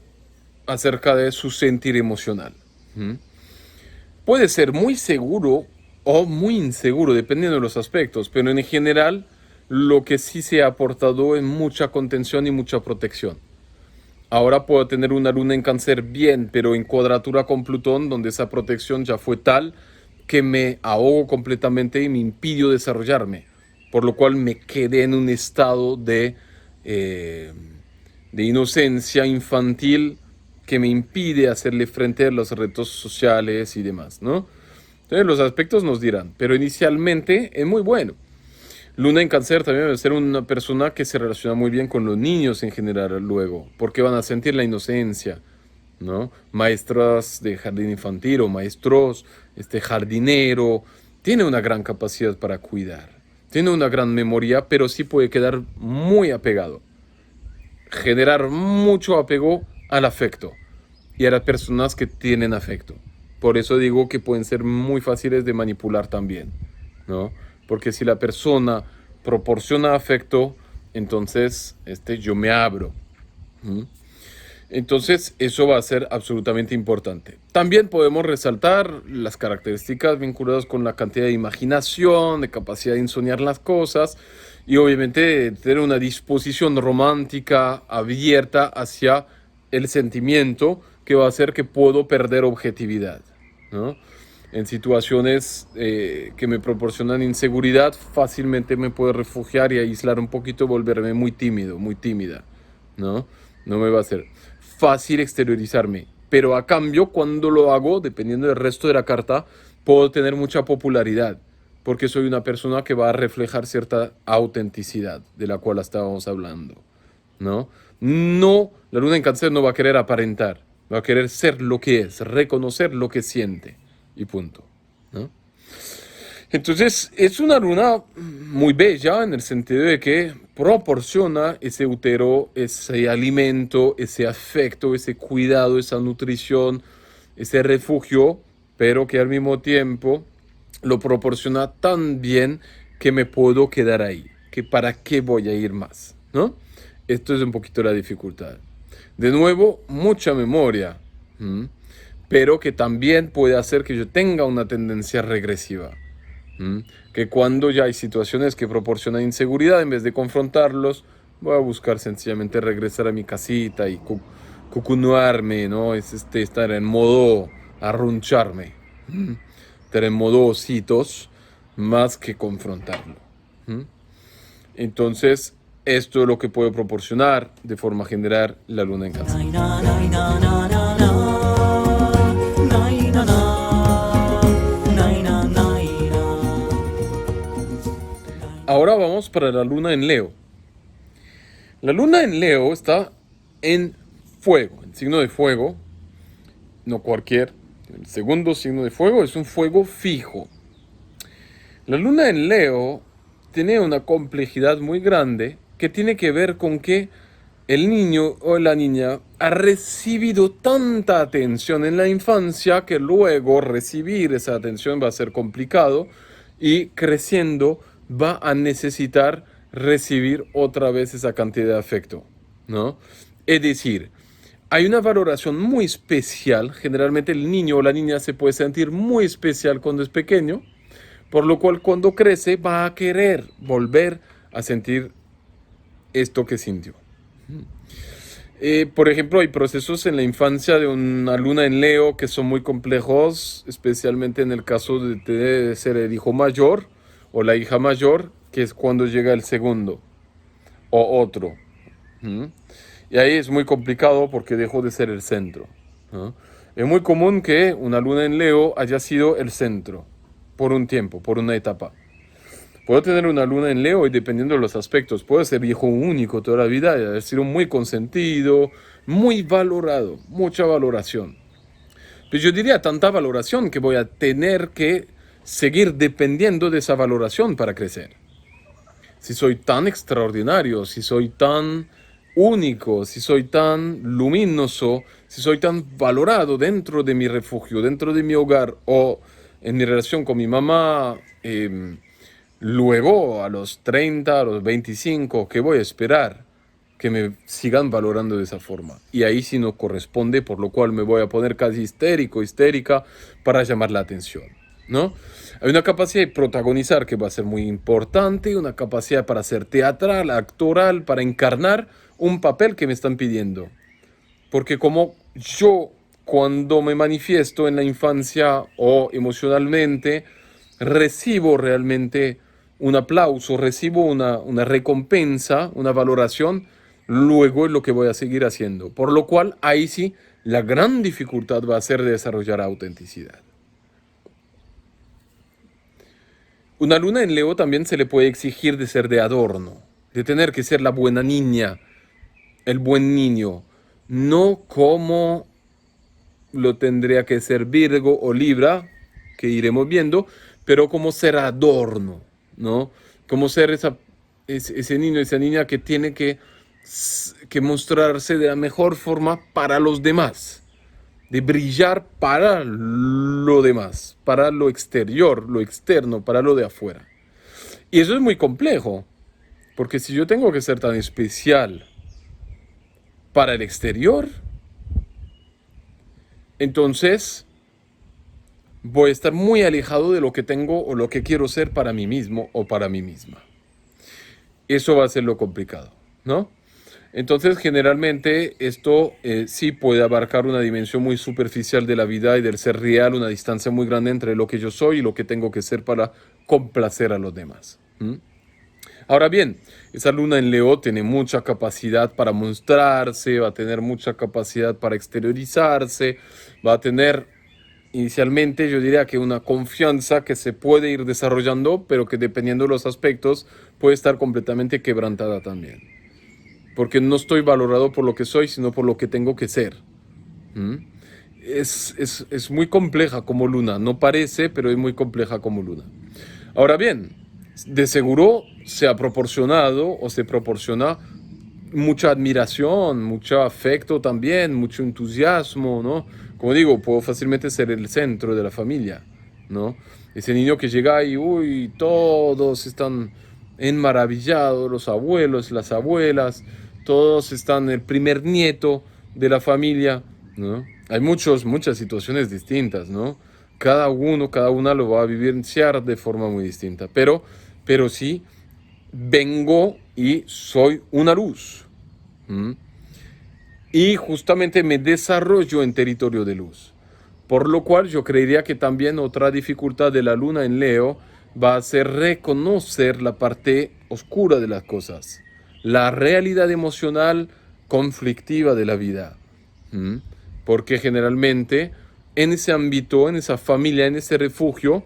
acerca de su sentir emocional. Puede ser muy seguro o muy inseguro, dependiendo de los aspectos, pero en general lo que sí se ha aportado es mucha contención y mucha protección. Ahora puedo tener una luna en Cáncer bien, pero en cuadratura con Plutón, donde esa protección ya fue tal que me ahogo completamente y me impidió desarrollarme, por lo cual me quedé en un estado de inocencia infantil que me impide hacerle frente a los retos sociales y demás, ¿no? Entonces los aspectos nos dirán, pero inicialmente es muy bueno. Luna en Cáncer también va a ser una persona que se relaciona muy bien con los niños en general luego, porque van a sentir la inocencia, ¿no? Maestras de jardín infantil o maestros, jardinero, tiene una gran capacidad para cuidar, tiene una gran memoria, pero sí puede quedar muy apegado, generar mucho apego al afecto y a las personas que tienen afecto. Por eso digo que pueden ser muy fáciles de manipular también, ¿no? Porque si la persona proporciona afecto, entonces yo me abro. ¿Mm? Entonces eso va a ser absolutamente importante. También podemos resaltar las características vinculadas con la cantidad de imaginación, de capacidad de ensoñar las cosas y obviamente tener una disposición romántica abierta hacia el sentimiento que va a hacer que puedo perder objetividad, ¿no? En situaciones que me proporcionan inseguridad, fácilmente me puedo refugiar y aislar un poquito, volverme muy tímido, muy tímida, ¿no? No me va a ser fácil exteriorizarme, pero a cambio, cuando lo hago, dependiendo del resto de la carta, puedo tener mucha popularidad, porque soy una persona que va a reflejar cierta autenticidad, de la cual estábamos hablando, ¿no? No, la luna en Cáncer no va a querer aparentar, va a querer ser lo que es, reconocer lo que siente y punto, ¿no? Entonces es una luna muy bella en el sentido de que proporciona ese útero, ese alimento, ese afecto, ese cuidado, esa nutrición, ese refugio, pero que al mismo tiempo lo proporciona tan bien que me puedo quedar ahí, que para qué voy a ir más, ¿no? Esto es un poquito la dificultad. De nuevo, mucha memoria, pero que también puede hacer que yo tenga una tendencia regresiva. Que cuando ya hay situaciones que proporcionan inseguridad, en vez de confrontarlos, voy a buscar sencillamente regresar a mi casita y cucunuarme, ¿no? Es estar en modo arruncharme, estar en modo ositos, más que confrontarlo. Entonces, esto es lo que puede proporcionar de forma general la luna en Cáncer. Ahora vamos para la luna en Leo. La luna en Leo está en fuego, en signo de fuego, no cualquier. El segundo signo de fuego es un fuego fijo. La luna en Leo tiene una complejidad muy grande que tiene que ver con que el niño o la niña ha recibido tanta atención en la infancia que luego recibir esa atención va a ser complicado y creciendo va a necesitar recibir otra vez esa cantidad de afecto, ¿no? Es decir, hay una valoración muy especial, generalmente el niño o la niña se puede sentir muy especial cuando es pequeño, por lo cual cuando crece va a querer volver a sentir esto que sintió. Por ejemplo, hay procesos en la infancia de una luna en Leo que son muy complejos, especialmente en el caso de ser el hijo mayor o la hija mayor, que es cuando llega el segundo o otro. Y ahí es muy complicado porque dejó de ser el centro, ¿no? Es muy común que una luna en Leo haya sido el centro por un tiempo, por una etapa. Puedo tener una luna en Leo y dependiendo de los aspectos, puedo ser hijo único toda la vida y haber sido muy consentido, muy valorado, mucha valoración. Pero yo diría tanta valoración que voy a tener que seguir dependiendo de esa valoración para crecer. Si soy tan extraordinario, si soy tan único, si soy tan luminoso, si soy tan valorado dentro de mi refugio, dentro de mi hogar o en mi relación con mi mamá, luego a los 30, a los 25, ¿qué voy a esperar? Que me sigan valorando de esa forma. Y ahí sí no corresponde, por lo cual me voy a poner casi histérico, histérica, para llamar la atención, ¿no? Hay una capacidad de protagonizar que va a ser muy importante, una capacidad para ser teatral, actoral, para encarnar un papel que me están pidiendo. Porque como yo, cuando me manifiesto en la infancia o emocionalmente, recibo realmente un aplauso, recibo una recompensa, una valoración, luego es lo que voy a seguir haciendo. Por lo cual, ahí sí, la gran dificultad va a ser desarrollar autenticidad. Una luna en Leo también se le puede exigir de ser de adorno, de tener que ser la buena niña, el buen niño, no como lo tendría que ser Virgo o Libra, que iremos viendo, pero como ser adorno, ¿no? Como ser ese niño, esa niña que tiene que mostrarse de la mejor forma para los demás, de brillar para lo demás, para lo exterior, lo externo, para lo de afuera. Y eso es muy complejo, porque si yo tengo que ser tan especial para el exterior, entonces voy a estar muy alejado de lo que tengo o lo que quiero ser para mí mismo o para mí misma. Eso va a ser lo complicado, ¿no? Entonces, generalmente esto sí puede abarcar una dimensión muy superficial de la vida y del ser real, una distancia muy grande entre lo que yo soy y lo que tengo que ser para complacer a los demás. ¿Mm? Ahora bien, esa luna en Leo tiene mucha capacidad para mostrarse, va a tener mucha capacidad para exteriorizarse, va a tener inicialmente yo diría que una confianza que se puede ir desarrollando, pero que dependiendo de los aspectos puede estar completamente quebrantada también. Porque no estoy valorado por lo que soy, sino por lo que tengo que ser. ¿Mm? Es muy compleja como luna, no parece, pero es muy compleja como luna. Ahora bien, de seguro se ha proporcionado o se proporciona mucha admiración, mucho afecto también, mucho entusiasmo, ¿no? Como digo, puedo fácilmente ser el centro de la familia, ¿no? Ese niño que llega y, uy, todos están enmaravillados, los abuelos, las abuelas, todos están el primer nieto de la familia, ¿no? Hay muchas situaciones distintas, ¿no? Cada uno, cada una lo va a vivenciar de forma muy distinta, pero sí vengo y soy una luz. ¿Mm? Y justamente me desarrollo en territorio de luz. Por lo cual yo creería que también otra dificultad de la luna en Leo va a ser reconocer la parte oscura de las cosas, la realidad emocional conflictiva de la vida. ¿Mm? Porque generalmente en ese ámbito, en esa familia, en ese refugio,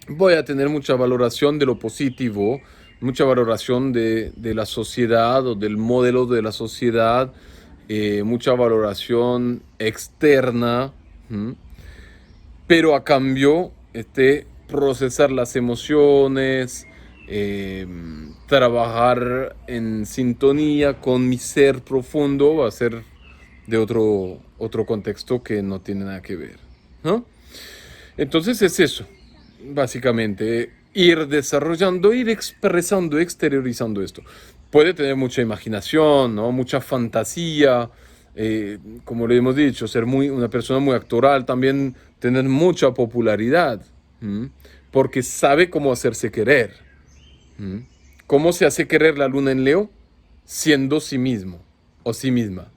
voy a tener mucha valoración de lo positivo, mucha valoración de la sociedad o del modelo de la sociedad, mucha valoración externa, ¿m? Pero a cambio, procesar las emociones, trabajar en sintonía con mi ser profundo va a ser de otro contexto que no tiene nada que ver, ¿no? Entonces es eso, básicamente, ir desarrollando, ir expresando, exteriorizando esto. Puede tener mucha imaginación, ¿no? Mucha fantasía, como le hemos dicho, ser una persona muy actoral, también tener mucha popularidad, ¿m? Porque sabe cómo hacerse querer. ¿M? ¿Cómo se hace querer la luna en Leo? Siendo sí mismo o sí misma.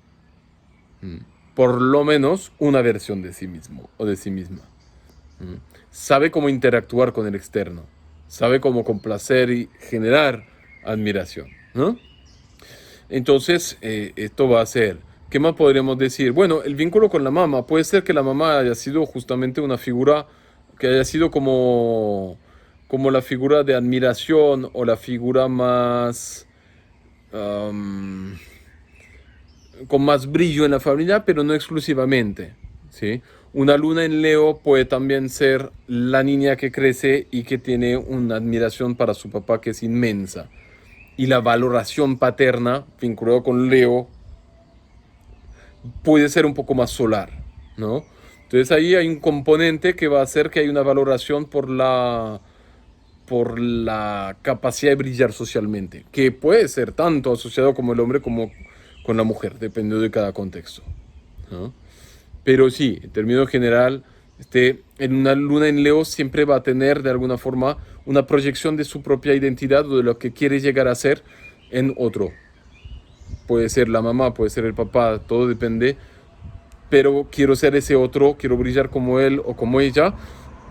¿M? Por lo menos una versión de sí mismo o de sí misma. ¿M? Sabe cómo interactuar con el externo, sabe cómo complacer y generar admiración, ¿no? Entonces, esto va a ser, ¿qué más podríamos decir? Bueno, el vínculo con la mamá, puede ser que la mamá haya sido justamente una figura que haya sido como la figura de admiración o la figura más, um, con más brillo en la familia, pero no exclusivamente, ¿sí? Una luna en Leo puede también ser la niña que crece y que tiene una admiración para su papá que es inmensa. Y la valoración paterna, vinculado con Leo, puede ser un poco más solar, ¿no? Entonces ahí hay un componente que va a hacer que hay una valoración por la capacidad de brillar socialmente, que puede ser tanto asociado como el hombre como con la mujer, dependiendo de cada contexto, ¿no? Pero sí, en términos general, en una luna en Leo siempre va a tener de alguna forma una proyección de su propia identidad o de lo que quiere llegar a ser en otro. Puede ser la mamá, puede ser el papá, todo depende, pero quiero ser ese otro, quiero brillar como él o como ella,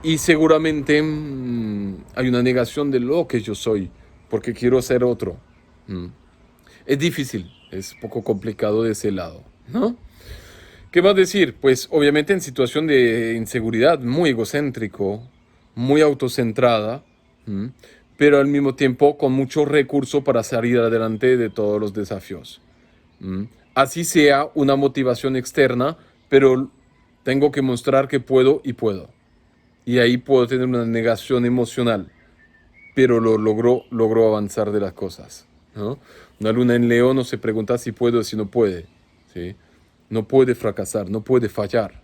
y seguramente hay una negación de lo que yo soy, porque quiero ser otro. Mm. Es difícil, es poco complicado de ese lado, ¿no? ¿Qué más decir? Pues obviamente en situación de inseguridad, muy egocéntrico, muy autocentrada, ¿m? Pero al mismo tiempo con mucho recurso para salir adelante de todos los desafíos. ¿M? Así sea una motivación externa, pero tengo que mostrar que puedo y puedo. Y ahí puedo tener una negación emocional, pero logro avanzar de las cosas, ¿no? Una luna en León no se pregunta si puede o si no puede, ¿sí? No puede fracasar, no puede fallar.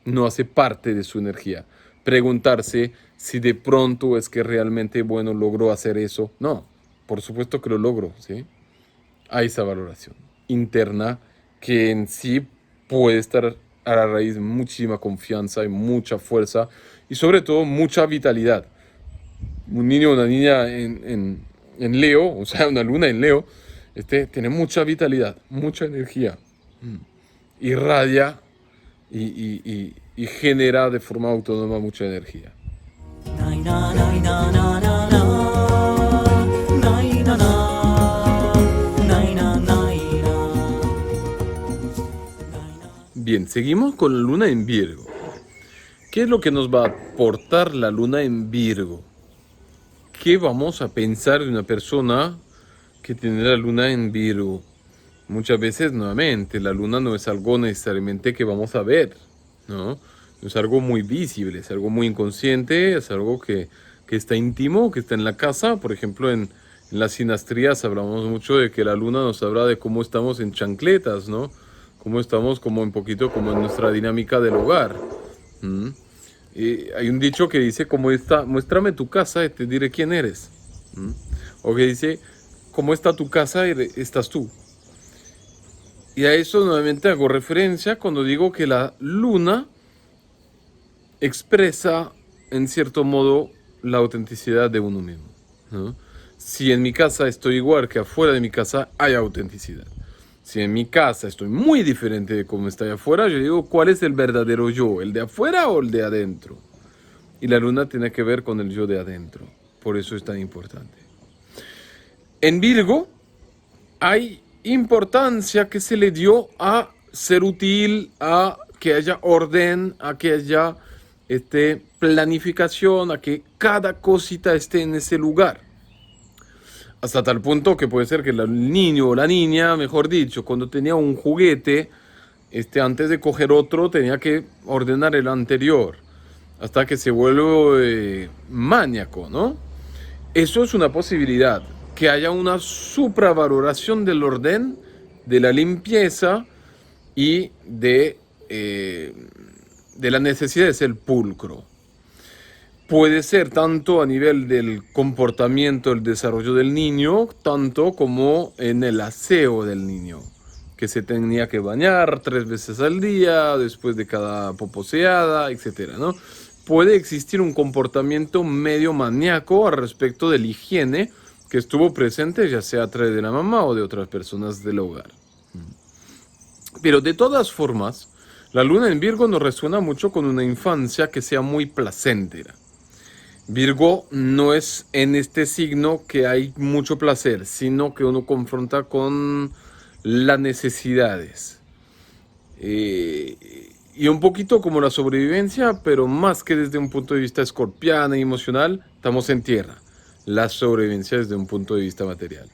No hace parte de su energía. Preguntarse si de pronto es que realmente, bueno, logró hacer eso. No, por supuesto que lo logro, ¿sí? Hay esa valoración interna que en sí puede estar a la raíz de muchísima confianza y mucha fuerza y sobre todo mucha vitalidad. Un niño o una niña en Leo, o sea, una luna en Leo, tiene mucha vitalidad, mucha energía, irradia y genera de forma autónoma mucha energía. Bien, seguimos con la luna en Virgo. ¿Qué es lo que nos va a aportar la luna en Virgo? ¿Qué vamos a pensar de una persona que tiene la luna en Virgo? Muchas veces, nuevamente, la luna no es algo necesariamente que vamos a ver, ¿no? No es algo muy visible, es algo muy inconsciente, es algo que está íntimo, que está en la casa. Por ejemplo, en las sinastrías hablamos mucho de que la luna nos habla de cómo estamos en chancletas, ¿no? Cómo estamos como un poquito como en nuestra dinámica del hogar. ¿Mm? Hay un dicho que dice, como está, muéstrame tu casa y te diré quién eres. ¿Mm? O que dice, ¿cómo está tu casa y estás tú? Y a eso nuevamente hago referencia cuando digo que la luna expresa en cierto modo la autenticidad de uno mismo, ¿no? Si en mi casa estoy igual que afuera de mi casa, hay autenticidad. Si en mi casa estoy muy diferente de cómo está allá afuera, yo digo, ¿cuál es el verdadero yo? ¿El de afuera o el de adentro? Y la luna tiene que ver con el yo de adentro. Por eso es tan importante. En Virgo hay importancia que se le dio a ser útil, a que haya orden, a que haya planificación, a que cada cosita esté en ese lugar. Hasta tal punto que puede ser que el niño o la niña, mejor dicho, cuando tenía un juguete, antes de coger otro tenía que ordenar el anterior, hasta que se vuelve maníaco, ¿no? Eso es una posibilidad, que haya una supravaloración del orden, de la limpieza y de la necesidad de ser pulcro. Puede ser tanto a nivel del comportamiento, el desarrollo del niño, tanto como en el aseo del niño, que se tenía que bañar 3 veces al día, después de cada poposeada, etcétera, ¿no? Puede existir un comportamiento medio maníaco al respecto de la higiene que estuvo presente, ya sea a través de la mamá o de otras personas del hogar. Pero de todas formas, la luna en Virgo nos resuena mucho con una infancia que sea muy placentera. Virgo no es en este signo que hay mucho placer, sino que uno confronta con las necesidades. Y un poquito como la sobrevivencia, pero más que desde un punto de vista escorpiano y emocional, estamos en tierra. La sobrevivencia desde un punto de vista material.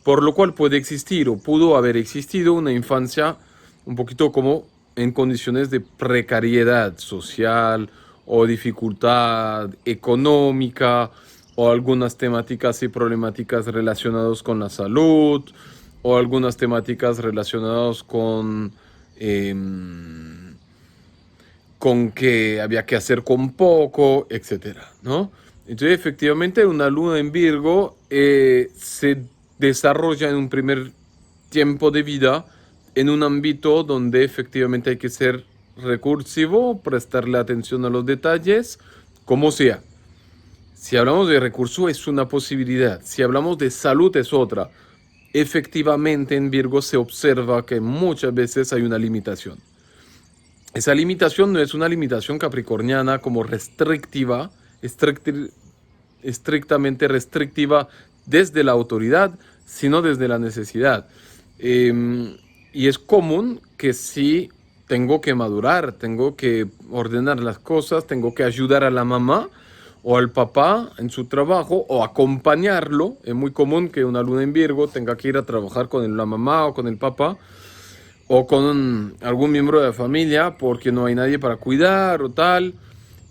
Por lo cual puede existir o pudo haber existido una infancia un poquito como en condiciones de precariedad social o dificultad económica o algunas temáticas y problemáticas relacionadas con la salud o algunas temáticas relacionadas con con que había que hacer con poco, etcétera, ¿no? Entonces, efectivamente, una luna en Virgo se desarrolla en un primer tiempo de vida en un ámbito donde efectivamente hay que ser recursivo, prestarle atención a los detalles, como sea. Si hablamos de recurso es una posibilidad, si hablamos de salud es otra. Efectivamente en Virgo se observa que muchas veces hay una limitación. Esa limitación no es una limitación capricorniana como restrictiva, estrictamente restrictiva desde la autoridad, sino desde la necesidad. Y es común que si tengo que madurar, tengo que ordenar las cosas, tengo que ayudar a la mamá o al papá en su trabajo o acompañarlo. Es muy común que una luna en Virgo tenga que ir a trabajar con la mamá o con el papá o con algún miembro de la familia porque no hay nadie para cuidar o tal.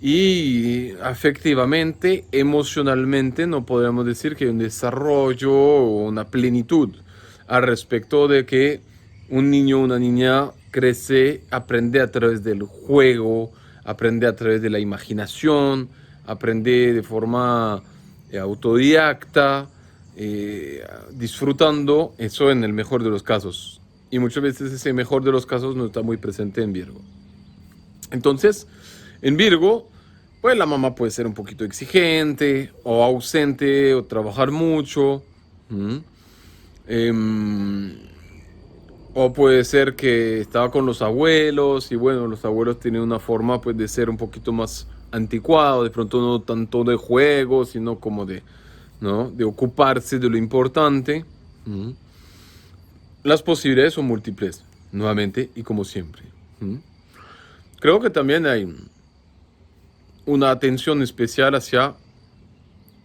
Y afectivamente, emocionalmente, no podríamos decir que hay un desarrollo o una plenitud al respecto de que un niño o una niña crece, aprende a través del juego, aprende a través de la imaginación, aprende de forma autodidacta, disfrutando, eso en el mejor de los casos. Y muchas veces ese mejor de los casos no está muy presente en Virgo. Entonces, en Virgo, pues la mamá puede ser un poquito exigente, o ausente, o trabajar mucho. O puede ser que estaba con los abuelos, y bueno, los abuelos tienen una forma pues de ser un poquito más anticuado, de pronto no tanto de juego, sino como de, ¿no? De ocuparse de lo importante. Las posibilidades son múltiples, nuevamente, y como siempre. Creo que también hay una atención especial hacia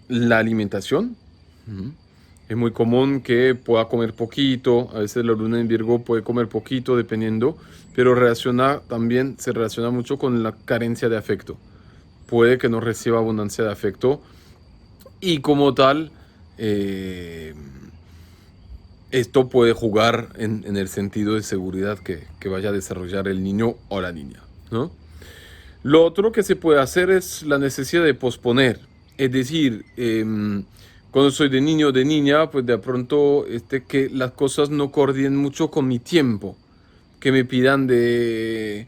la alimentación. Es muy común que pueda comer poquito, a veces la luna en Virgo puede comer poquito dependiendo, pero se relaciona mucho con la carencia de afecto. Puede que no reciba abundancia de afecto y como tal, esto puede jugar en el sentido de seguridad que vaya a desarrollar el niño o la niña, ¿no? Lo otro que se puede hacer es la necesidad de posponer. Es decir, cuando soy de niño o de niña, pues de pronto que las cosas no coordinen mucho con mi tiempo. Que me pidan de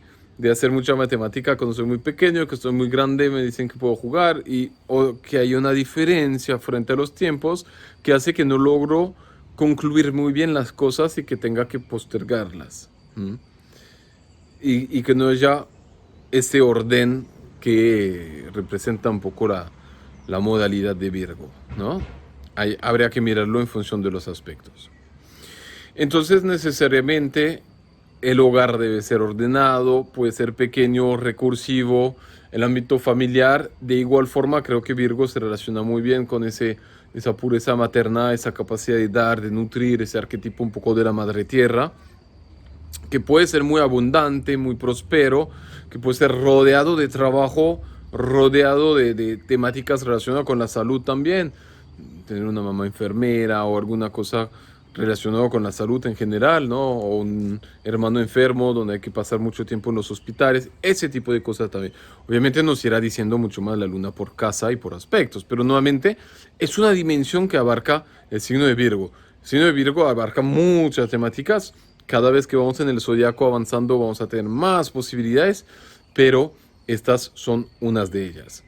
hacer mucha matemática cuando soy muy pequeño, que estoy muy grande, me dicen que puedo jugar. O que hay una diferencia frente a los tiempos que hace que no logro concluir muy bien las cosas y que tenga que postergarlas. Y que no haya ese orden que representa un poco la modalidad de Virgo, ¿no? Habría que mirarlo en función de los aspectos. Entonces, necesariamente, el hogar debe ser ordenado, puede ser pequeño, recursivo, el ámbito familiar. De igual forma, creo que Virgo se relaciona muy bien con esa pureza materna, esa capacidad de dar, de nutrir, ese arquetipo un poco de la madre tierra, que puede ser muy abundante, muy próspero, que puede ser rodeado de trabajo, rodeado de temáticas relacionadas con la salud también. Tener una mamá enfermera o alguna cosa relacionada con la salud en general, ¿no? O un hermano enfermo donde hay que pasar mucho tiempo en los hospitales, ese tipo de cosas también. Obviamente nos irá diciendo mucho más la luna por casa y por aspectos, pero nuevamente es una dimensión que abarca el signo de Virgo. El signo de Virgo abarca muchas temáticas. Cada vez que vamos en el zodiaco avanzando vamos a tener más posibilidades, pero estas son unas de ellas.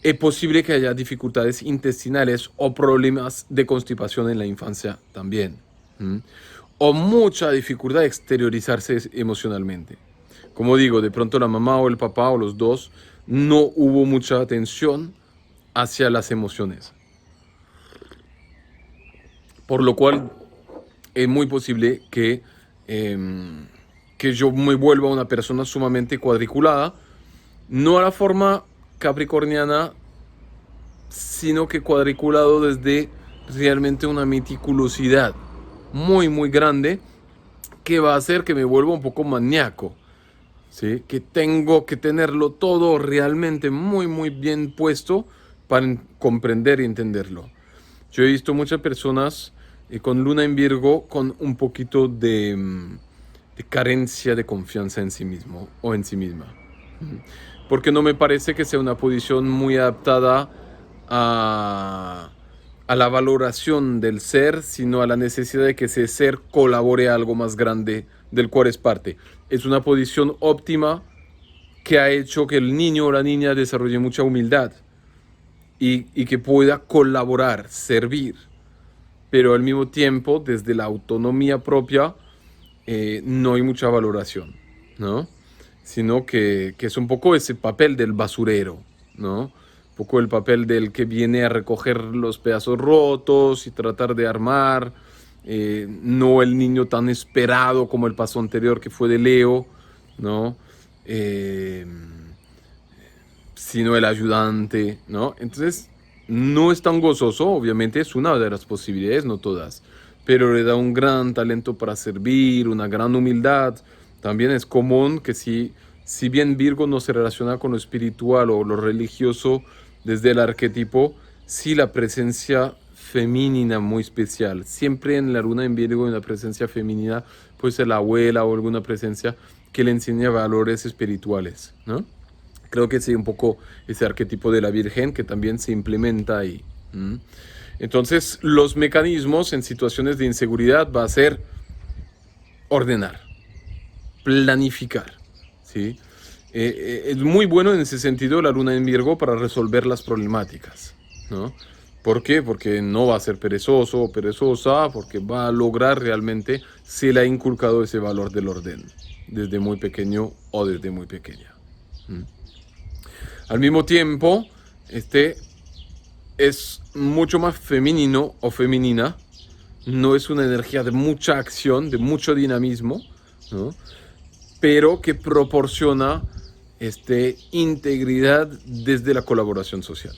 Es posible que haya dificultades intestinales o problemas de constipación en la infancia también. O mucha dificultad de exteriorizarse emocionalmente. Como digo, de pronto la mamá o el papá o los dos no hubo mucha atención hacia las emociones. Por lo cual es muy posible que yo me vuelva una persona sumamente cuadriculada, no a la forma capricorniana, sino que cuadriculado desde realmente una meticulosidad muy muy grande que va a hacer que me vuelva un poco maníaco, ¿sí? Que tengo que tenerlo todo realmente muy muy bien puesto para comprender y entenderlo. Yo he visto muchas personas con luna en Virgo con un poquito de carencia de confianza en sí mismo o en sí misma. Porque no me parece que sea una posición muy adaptada a la valoración del ser, sino a la necesidad de que ese ser colabore a algo más grande del cual es parte. Es una posición óptima que ha hecho que el niño o la niña desarrolle mucha humildad y que pueda colaborar, servir, pero al mismo tiempo, desde la autonomía propia, no hay mucha valoración, ¿no? Sino que es un poco ese papel del basurero, ¿no? Un poco el papel del que viene a recoger los pedazos rotos y tratar de armar, no el niño tan esperado como el paso anterior que fue de Leo, ¿no? Eh, Sino el ayudante, ¿no? Entonces, no es tan gozoso, obviamente es una de las posibilidades, no todas, pero le da un gran talento para servir, una gran humildad. También es común que si bien Virgo no se relaciona con lo espiritual o lo religioso desde el arquetipo, sí la presencia femenina muy especial. Siempre en la luna en Virgo hay una presencia femenina, puede ser la abuela o alguna presencia que le enseña valores espirituales, ¿no? Creo que sí, un poco ese arquetipo de la Virgen que también se implementa ahí. ¿Mm? Entonces, los mecanismos en situaciones de inseguridad va a ser ordenar, planificar, ¿sí? Es muy bueno en ese sentido la luna en Virgo para resolver las problemáticas, ¿no? ¿Por qué? Porque no va a ser perezoso o perezosa, porque va a lograr realmente, se le ha inculcado ese valor del orden, desde muy pequeño o desde muy pequeña. ¿Mm? Al mismo tiempo, este es mucho más femenino o femenina, no es una energía de mucha acción, de mucho dinamismo, ¿no? Pero que proporciona integridad desde la colaboración social.